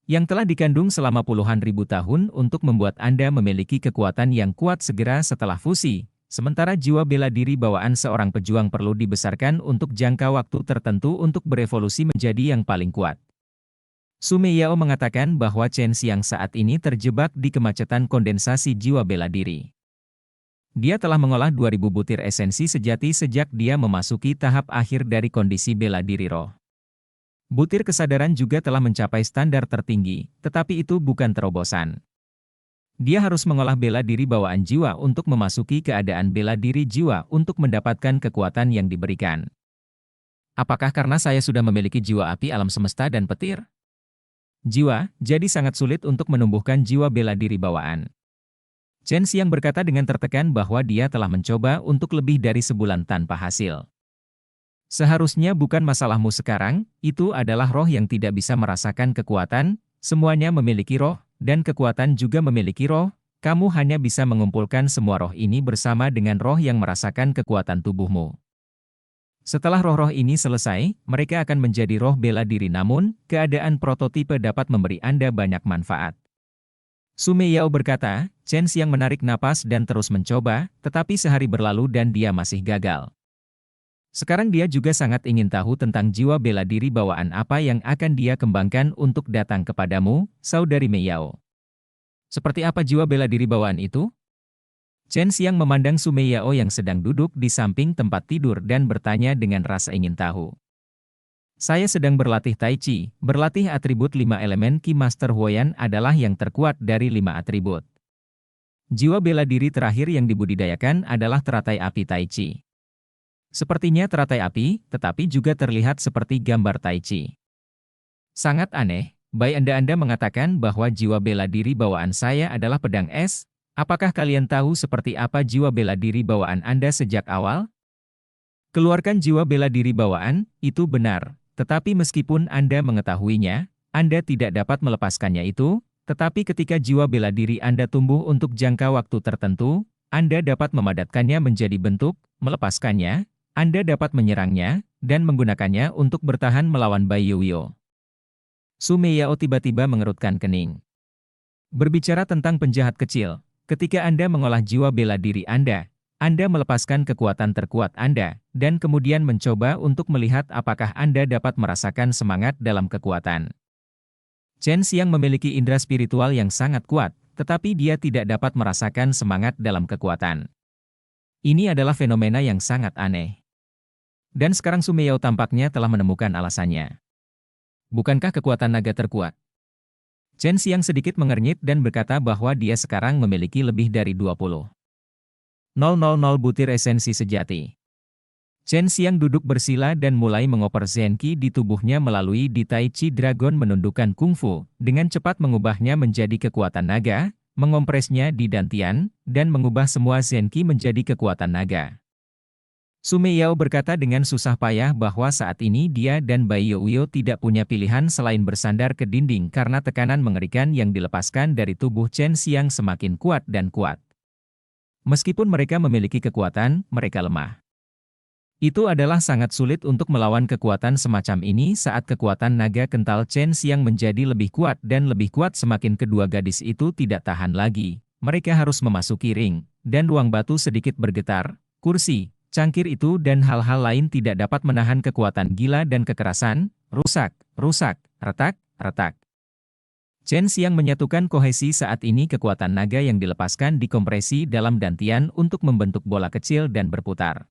yang telah dikandung selama puluhan ribu tahun untuk membuat Anda memiliki kekuatan yang kuat segera setelah fusi, sementara jiwa bela diri bawaan seorang pejuang perlu dibesarkan untuk jangka waktu tertentu untuk berevolusi menjadi yang paling kuat. Su Meiyao mengatakan bahwa Chen Xiang saat ini terjebak di kemacetan kondensasi jiwa bela diri. Dia telah mengolah 2000 butir esensi sejati sejak dia memasuki tahap akhir dari kondisi bela diri roh. Butir kesadaran juga telah mencapai standar tertinggi, tetapi itu bukan terobosan. Dia harus mengolah bela diri bawaan jiwa untuk memasuki keadaan bela diri jiwa untuk mendapatkan kekuatan yang diberikan. Apakah karena saya sudah memiliki jiwa api alam semesta dan petir? Jiwa, jadi sangat sulit untuk menumbuhkan jiwa bela diri bawaan. Chen Xiang berkata dengan tertekan bahwa dia telah mencoba untuk lebih dari sebulan tanpa hasil. Seharusnya bukan masalahmu sekarang, itu adalah roh yang tidak bisa merasakan kekuatan, semuanya memiliki roh, dan kekuatan juga memiliki roh, kamu hanya bisa mengumpulkan semua roh ini bersama dengan roh yang merasakan kekuatan tubuhmu. Setelah roh-roh ini selesai, mereka akan menjadi roh bela diri namun, keadaan prototipe dapat memberi Anda banyak manfaat. Su Meiyao berkata, Chen Xiang menarik napas dan terus mencoba, tetapi sehari berlalu dan dia masih gagal. Sekarang dia juga sangat ingin tahu tentang jiwa bela diri bawaan apa yang akan dia kembangkan untuk datang kepadamu, Saudari Meiyao. Seperti apa jiwa bela diri bawaan itu? Chen Xiang memandang Su Meiyao yang sedang duduk di samping tempat tidur dan bertanya dengan rasa ingin tahu. Saya sedang berlatih Tai Chi, berlatih atribut 5 elemen Ki Master Huoyan adalah yang terkuat dari 5 atribut. Jiwa bela diri terakhir yang dibudidayakan adalah teratai api Tai Chi. Sepertinya teratai api, tetapi juga terlihat seperti gambar Tai Chi. Sangat aneh, baik Anda mengatakan bahwa jiwa bela diri bawaan saya adalah pedang es. Apakah kalian tahu seperti apa jiwa bela diri bawaan Anda sejak awal? Keluarkan jiwa bela diri bawaan, itu benar. Tetapi meskipun Anda mengetahuinya, Anda tidak dapat melepaskannya itu, tetapi ketika jiwa bela diri Anda tumbuh untuk jangka waktu tertentu, Anda dapat memadatkannya menjadi bentuk, melepaskannya, Anda dapat menyerangnya, dan menggunakannya untuk bertahan melawan Bai Yuyo. Su Meiyao tiba-tiba mengerutkan kening. Berbicara tentang penjahat kecil, ketika Anda mengolah jiwa bela diri Anda melepaskan kekuatan terkuat Anda, dan kemudian mencoba untuk melihat apakah Anda dapat merasakan semangat dalam kekuatan. Chen Xiang memiliki indera spiritual yang sangat kuat, tetapi dia tidak dapat merasakan semangat dalam kekuatan. Ini adalah fenomena yang sangat aneh. Dan sekarang Su Meiyao tampaknya telah menemukan alasannya. Bukankah kekuatan naga terkuat? Chen Xiang sedikit mengernyit dan berkata bahwa dia sekarang memiliki lebih dari 20,000 butir esensi sejati. Chen Xiang duduk bersila dan mulai mengoper Zenki di tubuhnya melalui di Tai Chi Dragon menundukkan kungfu, dengan cepat mengubahnya menjadi kekuatan naga, mengompresnya di dantian, dan mengubah semua Zenki menjadi kekuatan naga. Su Meiyao berkata dengan susah payah bahwa saat ini dia dan Bai Yuyo tidak punya pilihan selain bersandar ke dinding karena tekanan mengerikan yang dilepaskan dari tubuh Chen Xiang semakin kuat dan kuat. Meskipun mereka memiliki kekuatan, mereka lemah. Itu adalah sangat sulit untuk melawan kekuatan semacam ini saat kekuatan naga kental Chen Xiang menjadi lebih kuat dan lebih kuat semakin kedua gadis itu tidak tahan lagi. Mereka harus memasuki ring, dan ruang batu sedikit bergetar, kursi, cangkir itu dan hal-hal lain tidak dapat menahan kekuatan gila dan kekerasan, rusak, retak, retak. Chen Xiang menyatukan kohesi saat ini kekuatan naga yang dilepaskan dikompresi dalam dantian untuk membentuk bola kecil dan berputar.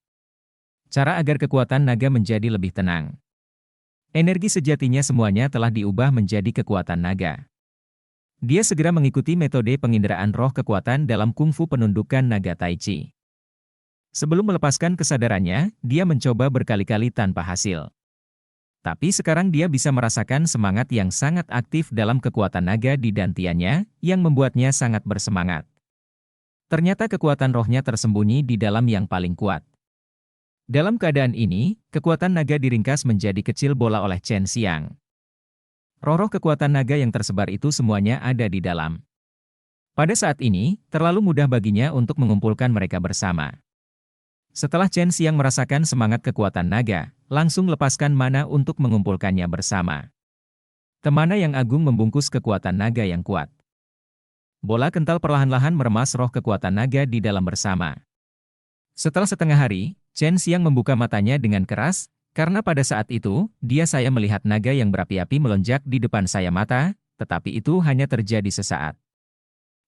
Cara agar kekuatan naga menjadi lebih tenang. Energi sejatinya semuanya telah diubah menjadi kekuatan naga. Dia segera mengikuti metode penginderaan roh kekuatan dalam kungfu penundukan naga Tai Chi. Sebelum melepaskan kesadarannya, dia mencoba berkali-kali tanpa hasil. Tapi sekarang dia bisa merasakan semangat yang sangat aktif dalam kekuatan naga di dantiannya, yang membuatnya sangat bersemangat. Ternyata kekuatan rohnya tersembunyi di dalam yang paling kuat. Dalam keadaan ini, kekuatan naga diringkas menjadi kecil bola oleh Chen Xiang. Roh-roh kekuatan naga yang tersebar itu semuanya ada di dalam. Pada saat ini, terlalu mudah baginya untuk mengumpulkan mereka bersama. Setelah Chen Xiang merasakan semangat kekuatan naga, langsung lepaskan mana untuk mengumpulkannya bersama. Temana yang agung membungkus kekuatan naga yang kuat. Bola kental perlahan-lahan meremas roh kekuatan naga di dalam bersama. Setelah setengah hari, Chen Xiang membuka matanya dengan keras, karena pada saat itu, saya melihat naga yang berapi-api melonjak di depan saya mata, tetapi itu hanya terjadi sesaat.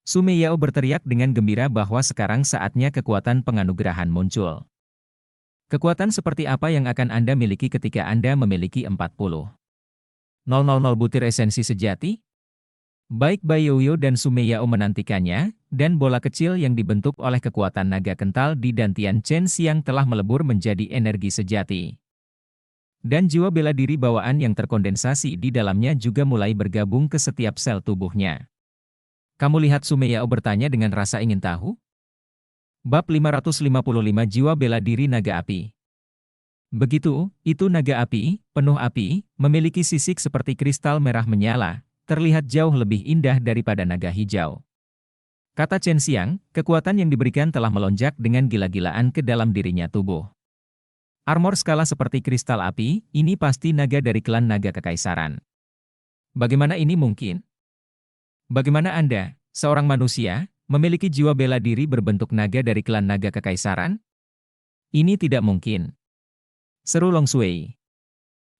Su Meiyao berteriak dengan gembira bahwa sekarang saatnya kekuatan penganugerahan muncul. Kekuatan seperti apa yang akan Anda miliki ketika Anda memiliki 40,000 butir esensi sejati? Baik Bai Yuyo dan Su Meiyao menantikannya, dan bola kecil yang dibentuk oleh kekuatan naga kental di dantian Chen Xiang telah melebur menjadi energi sejati. Dan jiwa bela diri bawaan yang terkondensasi di dalamnya juga mulai bergabung ke setiap sel tubuhnya. Kamu lihat? Su Meiyao bertanya dengan rasa ingin tahu. Bab 555 Jiwa Bela Diri Naga Api. Begitu, itu naga api, penuh api, memiliki sisik seperti kristal merah menyala, terlihat jauh lebih indah daripada naga hijau. Kata Chen Xiang, kekuatan yang diberikan telah melonjak dengan gila-gilaan ke dalam dirinya tubuh. Armor skala seperti kristal api, ini pasti naga dari klan naga kekaisaran. Bagaimana ini mungkin? Bagaimana Anda, seorang manusia, memiliki jiwa bela diri berbentuk naga dari klan naga kekaisaran? Ini tidak mungkin. Seru Long Shui.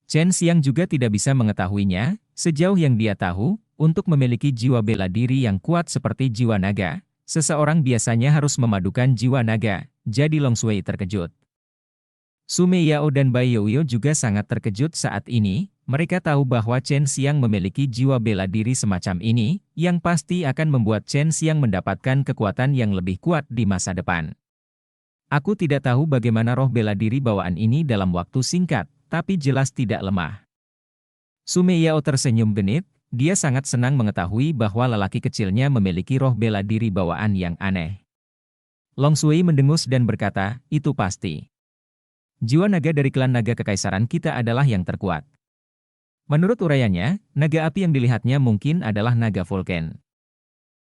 Chen Xiang juga tidak bisa mengetahuinya, sejauh yang dia tahu, untuk memiliki jiwa bela diri yang kuat seperti jiwa naga, seseorang biasanya harus memadukan jiwa naga, jadi Long Shui terkejut. Su Meiyao dan Bai Youyo juga sangat terkejut saat ini. Mereka tahu bahwa Chen Xiang memiliki jiwa bela diri semacam ini, yang pasti akan membuat Chen Xiang mendapatkan kekuatan yang lebih kuat di masa depan. Aku tidak tahu bagaimana roh bela diri bawaan ini dalam waktu singkat, tapi jelas tidak lemah. Su Meiyao tersenyum genit, dia sangat senang mengetahui bahwa lelaki kecilnya memiliki roh bela diri bawaan yang aneh. Long Sui mendengus dan berkata, itu pasti. Jiwa naga dari klan naga kekaisaran kita adalah yang terkuat. Menurut uraiannya, naga api yang dilihatnya mungkin adalah naga Vulcan.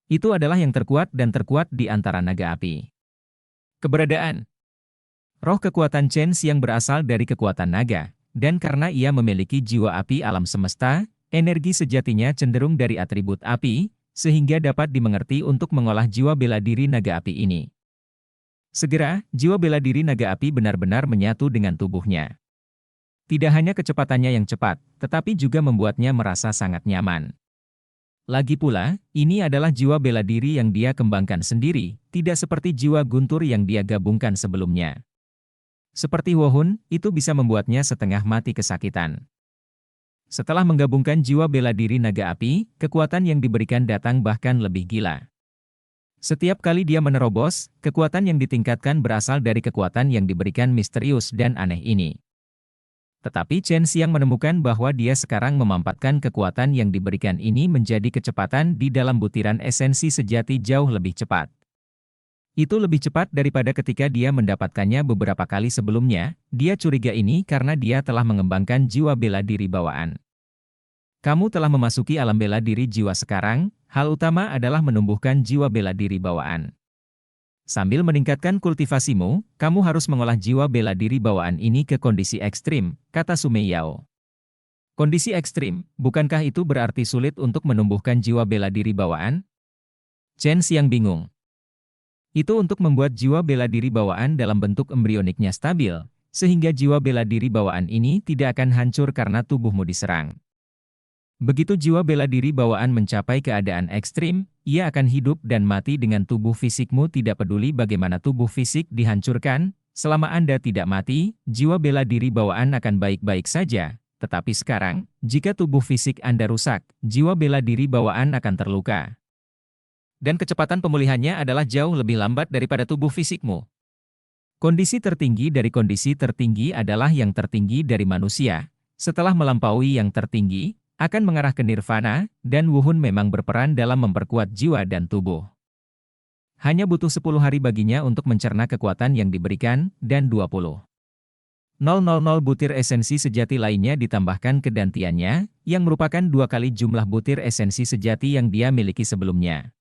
Itu adalah yang terkuat dan terkuat di antara naga api. Keberadaan roh kekuatan Chen Xiang berasal dari kekuatan naga, dan karena ia memiliki jiwa api alam semesta, energi sejatinya cenderung dari atribut api, sehingga dapat dimengerti untuk mengolah jiwa bela diri naga api ini. Segera, jiwa bela diri naga api benar-benar menyatu dengan tubuhnya. Tidak hanya kecepatannya yang cepat, tetapi juga membuatnya merasa sangat nyaman. Lagi pula, ini adalah jiwa bela diri yang dia kembangkan sendiri, tidak seperti jiwa guntur yang dia gabungkan sebelumnya. Seperti Wohun, itu bisa membuatnya setengah mati kesakitan. Setelah menggabungkan jiwa bela diri naga api, kekuatan yang diberikan datang bahkan lebih gila. Setiap kali dia menerobos, kekuatan yang ditingkatkan berasal dari kekuatan yang diberikan misterius dan aneh ini. Tetapi Chen Xiang menemukan bahwa dia sekarang memampatkan kekuatan yang diberikan ini menjadi kecepatan di dalam butiran esensi sejati jauh lebih cepat. Itu lebih cepat daripada ketika dia mendapatkannya beberapa kali sebelumnya. Dia curiga ini karena dia telah mengembangkan jiwa bela diri bawaan. Kamu telah memasuki alam bela diri jiwa sekarang, hal utama adalah menumbuhkan jiwa bela diri bawaan. Sambil meningkatkan kultivasimu, kamu harus mengolah jiwa bela diri bawaan ini ke kondisi ekstrim, kata Su Meiyao. Kondisi ekstrim, bukankah itu berarti sulit untuk menumbuhkan jiwa bela diri bawaan? Chen Xiang bingung. Itu untuk membuat jiwa bela diri bawaan dalam bentuk embrioniknya stabil, sehingga jiwa bela diri bawaan ini tidak akan hancur karena tubuhmu diserang. Begitu jiwa bela diri bawaan mencapai keadaan ekstrim, ia akan hidup dan mati dengan tubuh fisikmu tidak peduli bagaimana tubuh fisik dihancurkan, selama Anda tidak mati, jiwa bela diri bawaan akan baik-baik saja. Tetapi sekarang, jika tubuh fisik Anda rusak, jiwa bela diri bawaan akan terluka. Dan kecepatan pemulihannya adalah jauh lebih lambat daripada tubuh fisikmu. Kondisi tertinggi dari kondisi tertinggi adalah yang tertinggi dari manusia. Setelah melampaui yang tertinggi, akan mengarah ke nirvana, dan Wuhun memang berperan dalam memperkuat jiwa dan tubuh. Hanya butuh 10 hari baginya untuk mencerna kekuatan yang diberikan, dan 20,000 butir esensi sejati lainnya ditambahkan ke dantiannya, yang merupakan 2 kali jumlah butir esensi sejati yang dia miliki sebelumnya.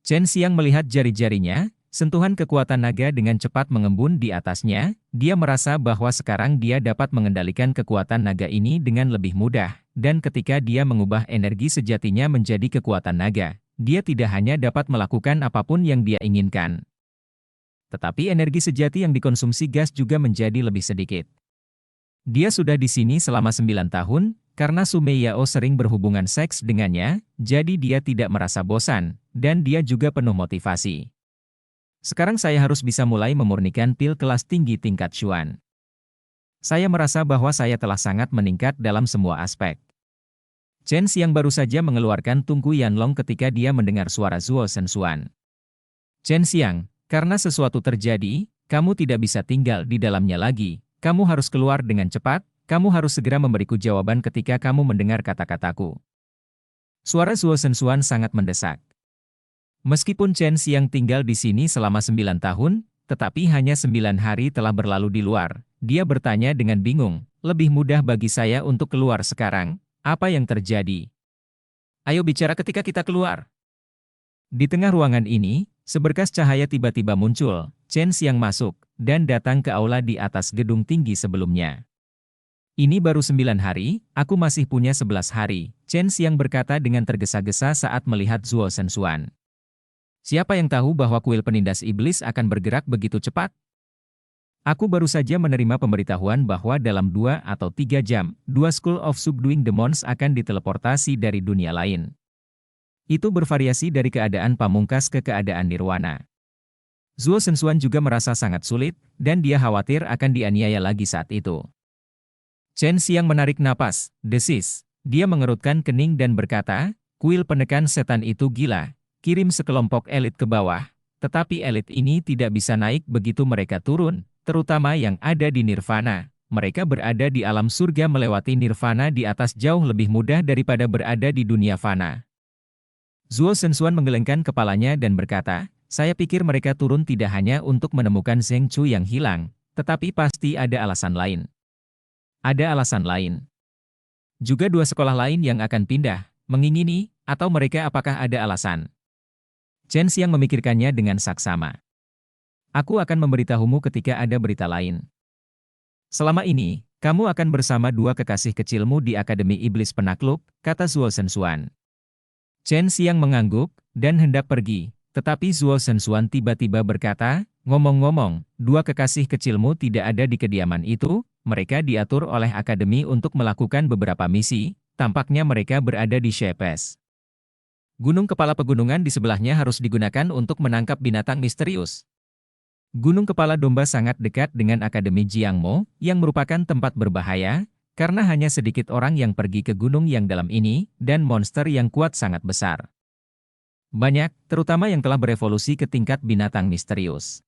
Chen Xiang melihat jari-jarinya, sentuhan kekuatan naga dengan cepat mengembun di atasnya, dia merasa bahwa sekarang dia dapat mengendalikan kekuatan naga ini dengan lebih mudah, dan ketika dia mengubah energi sejatinya menjadi kekuatan naga, dia tidak hanya dapat melakukan apapun yang dia inginkan. Tetapi energi sejati yang dikonsumsi gas juga menjadi lebih sedikit. Dia sudah di sini selama 9 tahun, karena Su Meiyao sering berhubungan seks dengannya, jadi dia tidak merasa bosan, dan dia juga penuh motivasi. Sekarang saya harus bisa mulai memurnikan pil kelas tinggi tingkat Xuan. Saya merasa bahwa saya telah sangat meningkat dalam semua aspek. Chen Xiang baru saja mengeluarkan tungku Yanlong ketika dia mendengar suara Zuo Shenxuan. Chen Xiang, karena sesuatu terjadi, kamu tidak bisa tinggal di dalamnya lagi. Kamu harus keluar dengan cepat, kamu harus segera memberiku jawaban ketika kamu mendengar kata-kataku. Suara Zuo Shenxuan sangat mendesak. Meskipun Chen Xiang tinggal di sini selama 9 tahun, tetapi hanya 9 hari telah berlalu di luar, dia bertanya dengan bingung, lebih mudah bagi saya untuk keluar sekarang, apa yang terjadi? Ayo bicara ketika kita keluar. Di tengah ruangan ini, seberkas cahaya tiba-tiba muncul, Chen Xiang masuk, dan datang ke aula di atas gedung tinggi sebelumnya. Ini baru 9 hari, aku masih punya 11 hari, Chen Xiang berkata dengan tergesa-gesa saat melihat Zuo Shenxuan. Siapa yang tahu bahwa kuil penindas iblis akan bergerak begitu cepat? Aku baru saja menerima pemberitahuan bahwa dalam 2 atau 3 jam, 2 School of Subduing Demons akan diteleportasi dari dunia lain. Itu bervariasi dari keadaan pamungkas ke keadaan nirwana. Zuo Shenxuan juga merasa sangat sulit, dan dia khawatir akan dianiaya lagi saat itu. Chen Xiang menarik napas, desis. Dia mengerutkan kening dan berkata, kuil penekan setan itu gila, kirim sekelompok elit ke bawah. Tetapi elit ini tidak bisa naik begitu mereka turun, terutama yang ada di Nirvana. Mereka berada di alam surga melewati Nirvana di atas jauh lebih mudah daripada berada di dunia fana. Zuo Shenxuan menggelengkan kepalanya dan berkata, saya pikir mereka turun tidak hanya untuk menemukan Zheng Chu yang hilang, tetapi pasti ada alasan lain. Ada alasan lain. Juga dua sekolah lain yang akan pindah, mengingini, atau mereka apakah ada alasan? Chen Xiang memikirkannya dengan saksama. Aku akan memberitahumu ketika ada berita lain. Selama ini, kamu akan bersama dua kekasih kecilmu di Akademi Iblis Penakluk, kata Zuo Shenxuan. Chen Xiang mengangguk, dan hendak pergi, tetapi Zuo Shenxuan tiba-tiba berkata, ngomong-ngomong, dua kekasih kecilmu tidak ada di kediaman itu, mereka diatur oleh Akademi untuk melakukan beberapa misi, tampaknya mereka berada di Shepes. Gunung kepala pegunungan di sebelahnya harus digunakan untuk menangkap binatang misterius. Gunung kepala domba sangat dekat dengan Akademi Jiangmo, yang merupakan tempat berbahaya, karena hanya sedikit orang yang pergi ke gunung yang dalam ini, dan monster yang kuat sangat besar. Banyak, terutama yang telah berevolusi ke tingkat binatang misterius.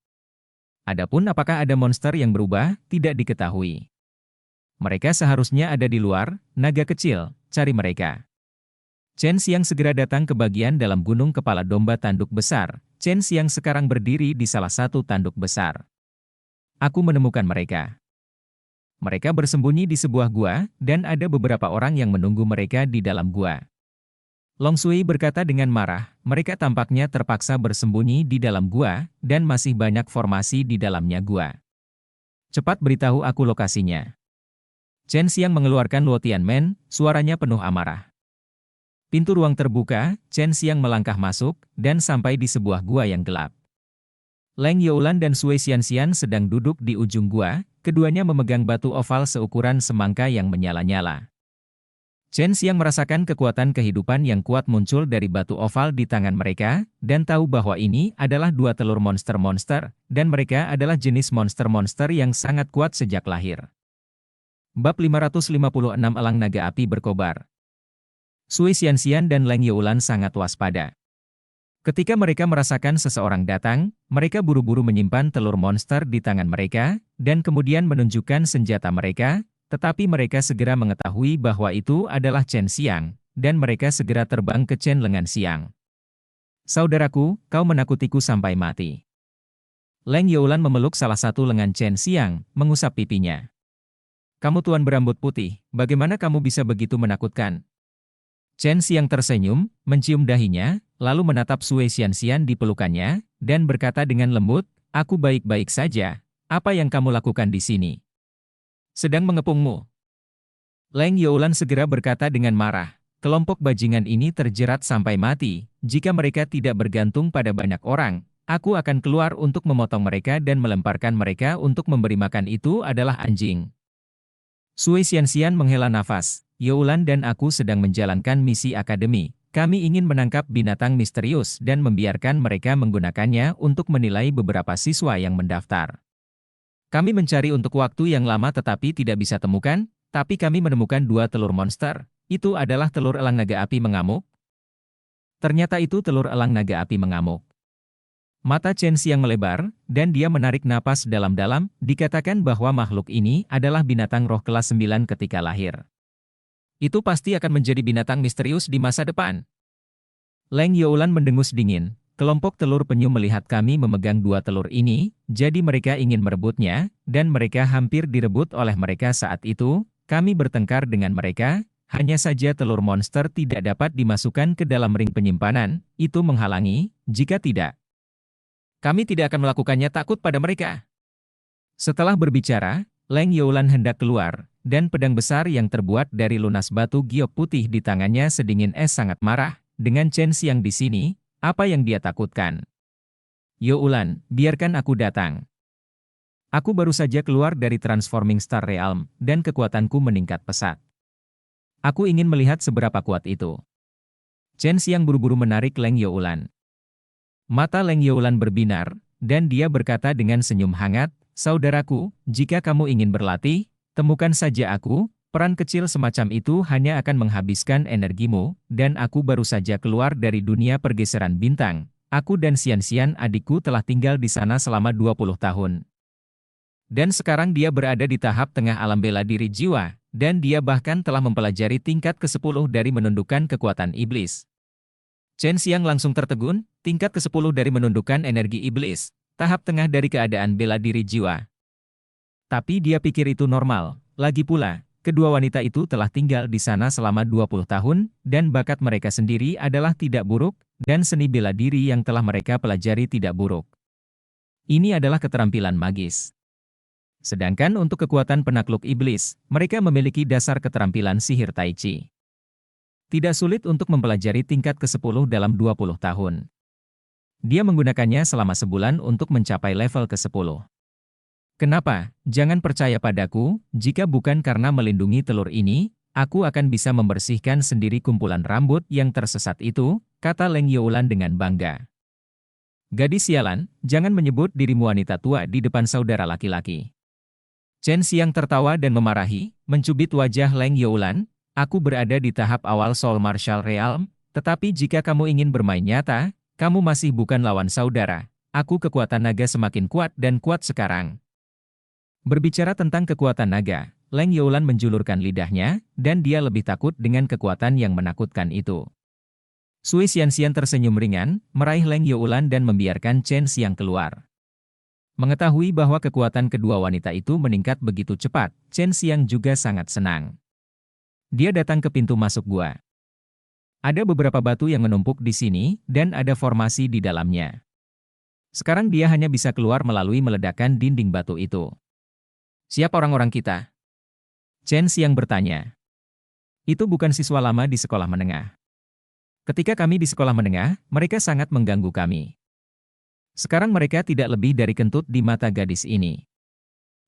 Adapun apakah ada monster yang berubah, tidak diketahui. Mereka seharusnya ada di luar, naga kecil, cari mereka. Chen Xiang segera datang ke bagian dalam gunung kepala domba tanduk besar. Chen Xiang sekarang berdiri di salah satu tanduk besar. Aku menemukan mereka. Mereka bersembunyi di sebuah gua, dan ada beberapa orang yang menunggu mereka di dalam gua. Long Sui berkata dengan marah, mereka tampaknya terpaksa bersembunyi di dalam gua, dan masih banyak formasi di dalamnya gua. Cepat beritahu aku lokasinya. Chen Xiang mengeluarkan Luo Tianmen, suaranya penuh amarah. Pintu ruang terbuka, Chen Xiang melangkah masuk, dan sampai di sebuah gua yang gelap. Leng Youlan dan Sui Xianxian sedang duduk di ujung gua, keduanya memegang batu oval seukuran semangka yang menyala-nyala. Chen Xiang merasakan kekuatan kehidupan yang kuat muncul dari batu oval di tangan mereka, dan tahu bahwa ini adalah dua telur monster-monster, dan mereka adalah jenis monster-monster yang sangat kuat sejak lahir. Bab 556 Elang Naga Api Berkobar. Sui Xianxian dan Leng Youlan sangat waspada. Ketika mereka merasakan seseorang datang, mereka buru-buru menyimpan telur monster di tangan mereka, dan kemudian menunjukkan senjata mereka, tetapi mereka segera mengetahui bahwa itu adalah Chen Xiang, dan mereka segera terbang ke Chen Lengan Xiang. Saudaraku, kau menakutiku sampai mati. Leng Youlan memeluk salah satu lengan Chen Xiang, mengusap pipinya. Kamu tuan berambut putih, bagaimana kamu bisa begitu menakutkan? Chen Xiang tersenyum, mencium dahinya, lalu menatap Sui Xianxian di pelukannya, dan berkata dengan lembut, aku baik-baik saja, apa yang kamu lakukan di sini? Sedang mengepungmu. Leng Youlan segera berkata dengan marah, kelompok bajingan ini terjerat sampai mati, jika mereka tidak bergantung pada banyak orang, aku akan keluar untuk memotong mereka dan melemparkan mereka untuk memberi makan itu adalah anjing. Sui Xianxian menghela nafas, Youlan dan aku sedang menjalankan misi akademi, kami ingin menangkap binatang misterius dan membiarkan mereka menggunakannya untuk menilai beberapa siswa yang mendaftar. Kami mencari untuk waktu yang lama tetapi tidak bisa temukan, tapi kami menemukan dua telur monster. Itu adalah telur elang naga api mengamuk. Ternyata itu telur elang naga api mengamuk. Mata Chen Xiang melebar, dan dia menarik napas dalam-dalam, dikatakan bahwa makhluk ini adalah binatang roh kelas 9 ketika lahir. Itu pasti akan menjadi binatang misterius di masa depan. Leng Youlan mendengus dingin. Kelompok telur penyu melihat kami memegang dua telur ini, jadi mereka ingin merebutnya, dan mereka hampir direbut oleh mereka saat itu, kami bertengkar dengan mereka, hanya saja telur monster tidak dapat dimasukkan ke dalam ring penyimpanan, itu menghalangi, jika tidak. Kami tidak akan melakukannya takut pada mereka. Setelah berbicara, Leng Youlan hendak keluar, dan pedang besar yang terbuat dari lunas batu giok putih di tangannya sedingin es sangat marah, dengan Chen Xiang di sini. Apa yang dia takutkan? Youlan, biarkan aku datang. Aku baru saja keluar dari Transforming Star Realm, dan kekuatanku meningkat pesat. Aku ingin melihat seberapa kuat itu. Chen Xiang buru-buru menarik Leng Youlan. Mata Leng Youlan berbinar, dan dia berkata dengan senyum hangat, "Saudaraku, jika kamu ingin berlatih, temukan saja aku, peran kecil semacam itu hanya akan menghabiskan energimu, dan aku baru saja keluar dari dunia pergeseran bintang. Aku dan Xian-Xian adikku telah tinggal di sana selama 20 tahun. Dan sekarang dia berada di tahap tengah alam bela diri jiwa, dan dia bahkan telah mempelajari tingkat ke-10 dari menundukkan kekuatan iblis." Chen Xiang langsung tertegun, tingkat ke-10 dari menundukkan energi iblis, tahap tengah dari keadaan bela diri jiwa. Tapi dia pikir itu normal, lagi pula, kedua wanita itu telah tinggal di sana selama 20 tahun, dan bakat mereka sendiri adalah tidak buruk, dan seni bela diri yang telah mereka pelajari tidak buruk. Ini adalah keterampilan magis. Sedangkan untuk kekuatan penakluk iblis, mereka memiliki dasar keterampilan sihir Tai Chi. Tidak sulit untuk mempelajari tingkat ke-10 dalam 20 tahun. Dia menggunakannya selama sebulan untuk mencapai level ke-10. Kenapa? Jangan percaya padaku, jika bukan karena melindungi telur ini, aku akan bisa membersihkan sendiri kumpulan rambut yang tersesat itu, kata Leng Youlan dengan bangga. Gadis sialan, jangan menyebut dirimu wanita tua di depan saudara laki-laki. Chen Xiang tertawa dan memarahi, mencubit wajah Leng Youlan. Aku berada di tahap awal Soul Martial Realm, tetapi jika kamu ingin bermain nyata, kamu masih bukan lawan saudara. Aku kekuatan naga semakin kuat dan kuat sekarang. Berbicara tentang kekuatan naga, Leng Youlan menjulurkan lidahnya, dan dia lebih takut dengan kekuatan yang menakutkan itu. Sui Xian-Xian tersenyum ringan, meraih Leng Youlan dan membiarkan Chen Xiang keluar. Mengetahui bahwa kekuatan kedua wanita itu meningkat begitu cepat, Chen Xiang juga sangat senang. Dia datang ke pintu masuk gua. Ada beberapa batu yang menumpuk di sini, dan ada formasi di dalamnya. Sekarang dia hanya bisa keluar melalui meledakan dinding batu itu. Siapa orang-orang kita? Chen Xiang bertanya. Itu bukan siswa lama di sekolah menengah. Ketika kami di sekolah menengah, mereka sangat mengganggu kami. Sekarang mereka tidak lebih dari kentut di mata gadis ini.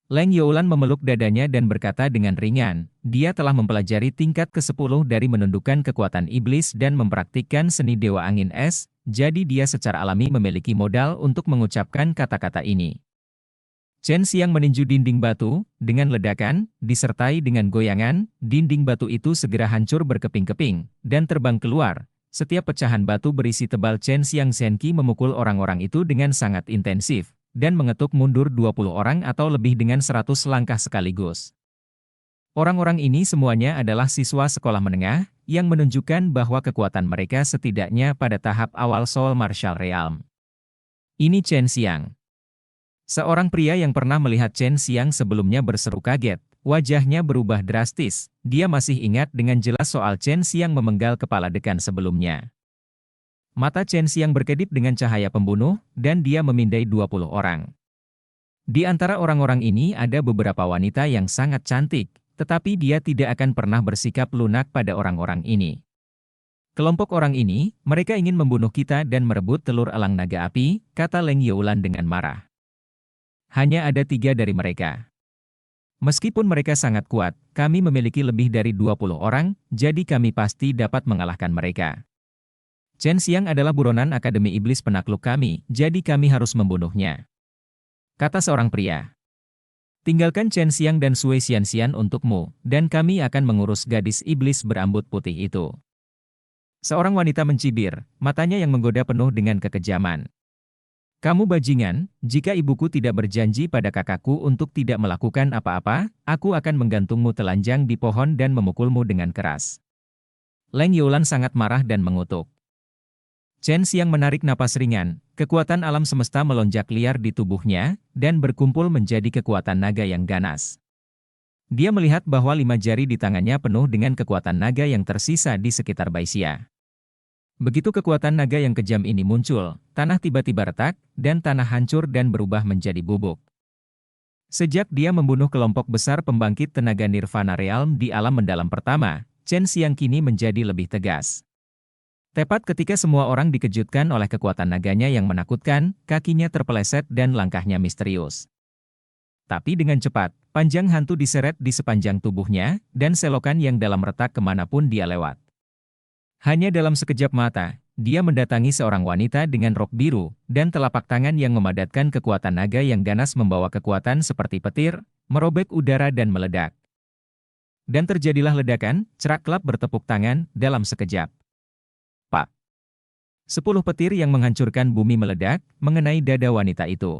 Leng Youlan memeluk dadanya dan berkata dengan ringan, dia telah mempelajari tingkat ke-10 dari menundukkan kekuatan iblis dan mempraktikkan seni Dewa Angin Es, jadi dia secara alami memiliki modal untuk mengucapkan kata-kata ini. Chen Xiang meninju dinding batu, dengan ledakan, disertai dengan goyangan, dinding batu itu segera hancur berkeping-keping, dan terbang keluar. Setiap pecahan batu berisi tebal Chen Xiang Zenqi memukul orang-orang itu dengan sangat intensif, dan mengetuk mundur 20 orang atau lebih dengan 100 langkah sekaligus. Orang-orang ini semuanya adalah siswa sekolah menengah, yang menunjukkan bahwa kekuatan mereka setidaknya pada tahap awal Soul Martial Realm. Ini Chen Xiang. Seorang pria yang pernah melihat Chen Xiang sebelumnya berseru kaget, wajahnya berubah drastis, dia masih ingat dengan jelas soal Chen Xiang memenggal kepala dekan sebelumnya. Mata Chen Xiang berkedip dengan cahaya pembunuh, dan dia memindai 20 orang. Di antara orang-orang ini ada beberapa wanita yang sangat cantik, tetapi dia tidak akan pernah bersikap lunak pada orang-orang ini. Kelompok orang ini, mereka ingin membunuh kita dan merebut telur elang naga api, kata Leng Youlan dengan marah. Hanya ada 3 dari mereka. Meskipun mereka sangat kuat, kami memiliki lebih dari 20 orang, jadi kami pasti dapat mengalahkan mereka. Chen Xiang adalah buronan Akademi Iblis penakluk kami, jadi kami harus membunuhnya, kata seorang pria. Tinggalkan Chen Xiang dan Sui Xian-Xian untukmu, dan kami akan mengurus gadis iblis berambut putih itu. Seorang wanita mencibir, matanya yang menggoda penuh dengan kekejaman. Kamu bajingan, jika ibuku tidak berjanji pada kakakku untuk tidak melakukan apa-apa, aku akan menggantungmu telanjang di pohon dan memukulmu dengan keras. Leng Youlan sangat marah dan mengutuk. Chen Xiang menarik napas ringan, kekuatan alam semesta melonjak liar di tubuhnya, dan berkumpul menjadi kekuatan naga yang ganas. Dia melihat bahwa 5 jari di tangannya penuh dengan kekuatan naga yang tersisa di sekitar Baixia. Begitu kekuatan naga yang kejam ini muncul, tanah tiba-tiba retak, dan tanah hancur dan berubah menjadi bubuk. Sejak dia membunuh kelompok besar pembangkit tenaga Nirvana Realm di alam mendalam pertama, Chen Xiang kini menjadi lebih tegas. Tepat ketika semua orang dikejutkan oleh kekuatan naganya yang menakutkan, kakinya terpeleset dan langkahnya misterius. Tapi dengan cepat, panjang hantu diseret di sepanjang tubuhnya, dan selokan yang dalam retak kemanapun dia lewat. Hanya dalam sekejap mata, dia mendatangi seorang wanita dengan rok biru, dan telapak tangan yang memadatkan kekuatan naga yang ganas membawa kekuatan seperti petir, merobek udara dan meledak. Dan terjadilah ledakan, cerak kelap bertepuk tangan, dalam sekejap. Pak! 10 petir yang menghancurkan bumi meledak, mengenai dada wanita itu.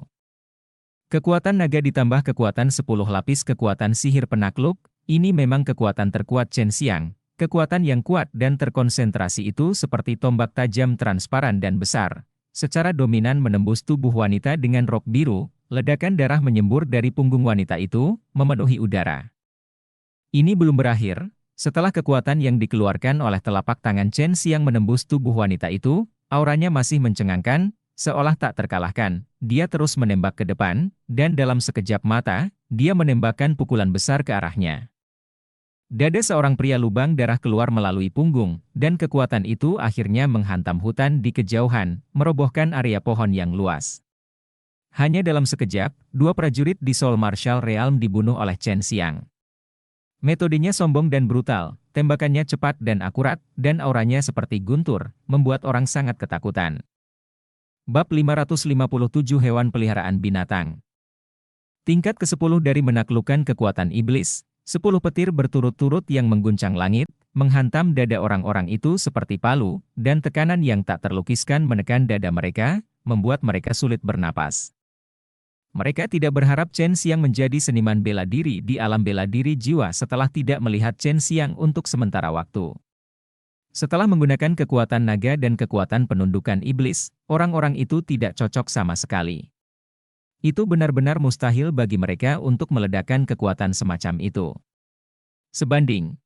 Kekuatan naga ditambah kekuatan 10 lapis kekuatan sihir penakluk, ini memang kekuatan terkuat Chen Xiang. Kekuatan yang kuat dan terkonsentrasi itu seperti tombak tajam transparan dan besar. Secara dominan menembus tubuh wanita dengan rok biru, ledakan darah menyembur dari punggung wanita itu, memenuhi udara. Ini belum berakhir, setelah kekuatan yang dikeluarkan oleh telapak tangan Chen Xiang menembus tubuh wanita itu, auranya masih mencengangkan, seolah tak terkalahkan. Dia terus menembak ke depan, dan dalam sekejap mata, dia menembakkan pukulan besar ke arahnya. Dada seorang pria lubang darah keluar melalui punggung, dan kekuatan itu akhirnya menghantam hutan di kejauhan, merobohkan area pohon yang luas. Hanya dalam sekejap, 2 prajurit di Soul Martial Realm dibunuh oleh Chen Xiang. Metodenya sombong dan brutal, tembakannya cepat dan akurat, dan auranya seperti guntur, membuat orang sangat ketakutan. Bab 557 Hewan Peliharaan Binatang. Tingkat ke-10 dari menaklukkan kekuatan iblis, 10 petir berturut-turut yang mengguncang langit, menghantam dada orang-orang itu seperti palu, dan tekanan yang tak terlukiskan menekan dada mereka, membuat mereka sulit bernapas. Mereka tidak berharap Chen Xiang menjadi seniman bela diri di alam bela diri jiwa setelah tidak melihat Chen Xiang untuk sementara waktu. Setelah menggunakan kekuatan naga dan kekuatan penundukan iblis, orang-orang itu tidak cocok sama sekali. Itu benar-benar mustahil bagi mereka untuk meledakkan kekuatan semacam itu. Sebanding,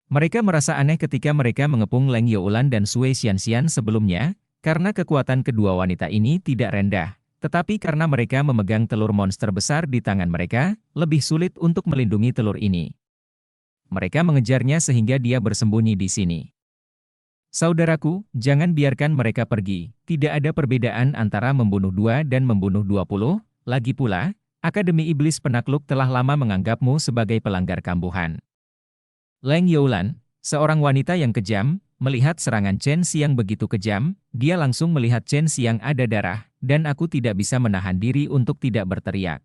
mereka merasa aneh ketika mereka mengepung Leng Youlan dan Sui Xianxian sebelumnya, karena kekuatan kedua wanita ini tidak rendah. Tetapi karena mereka memegang telur monster besar di tangan mereka, lebih sulit untuk melindungi telur ini. Mereka mengejarnya sehingga dia bersembunyi di sini. Saudaraku, jangan biarkan mereka pergi. Tidak ada perbedaan antara membunuh 2 dan membunuh 20. Lagi pula, Akademi Iblis Penakluk telah lama menganggapmu sebagai pelanggar kambuhan. Leng Youlan, seorang wanita yang kejam, melihat serangan Chen Xiang begitu kejam, dia langsung melihat Chen Xiang ada darah, dan aku tidak bisa menahan diri untuk tidak berteriak.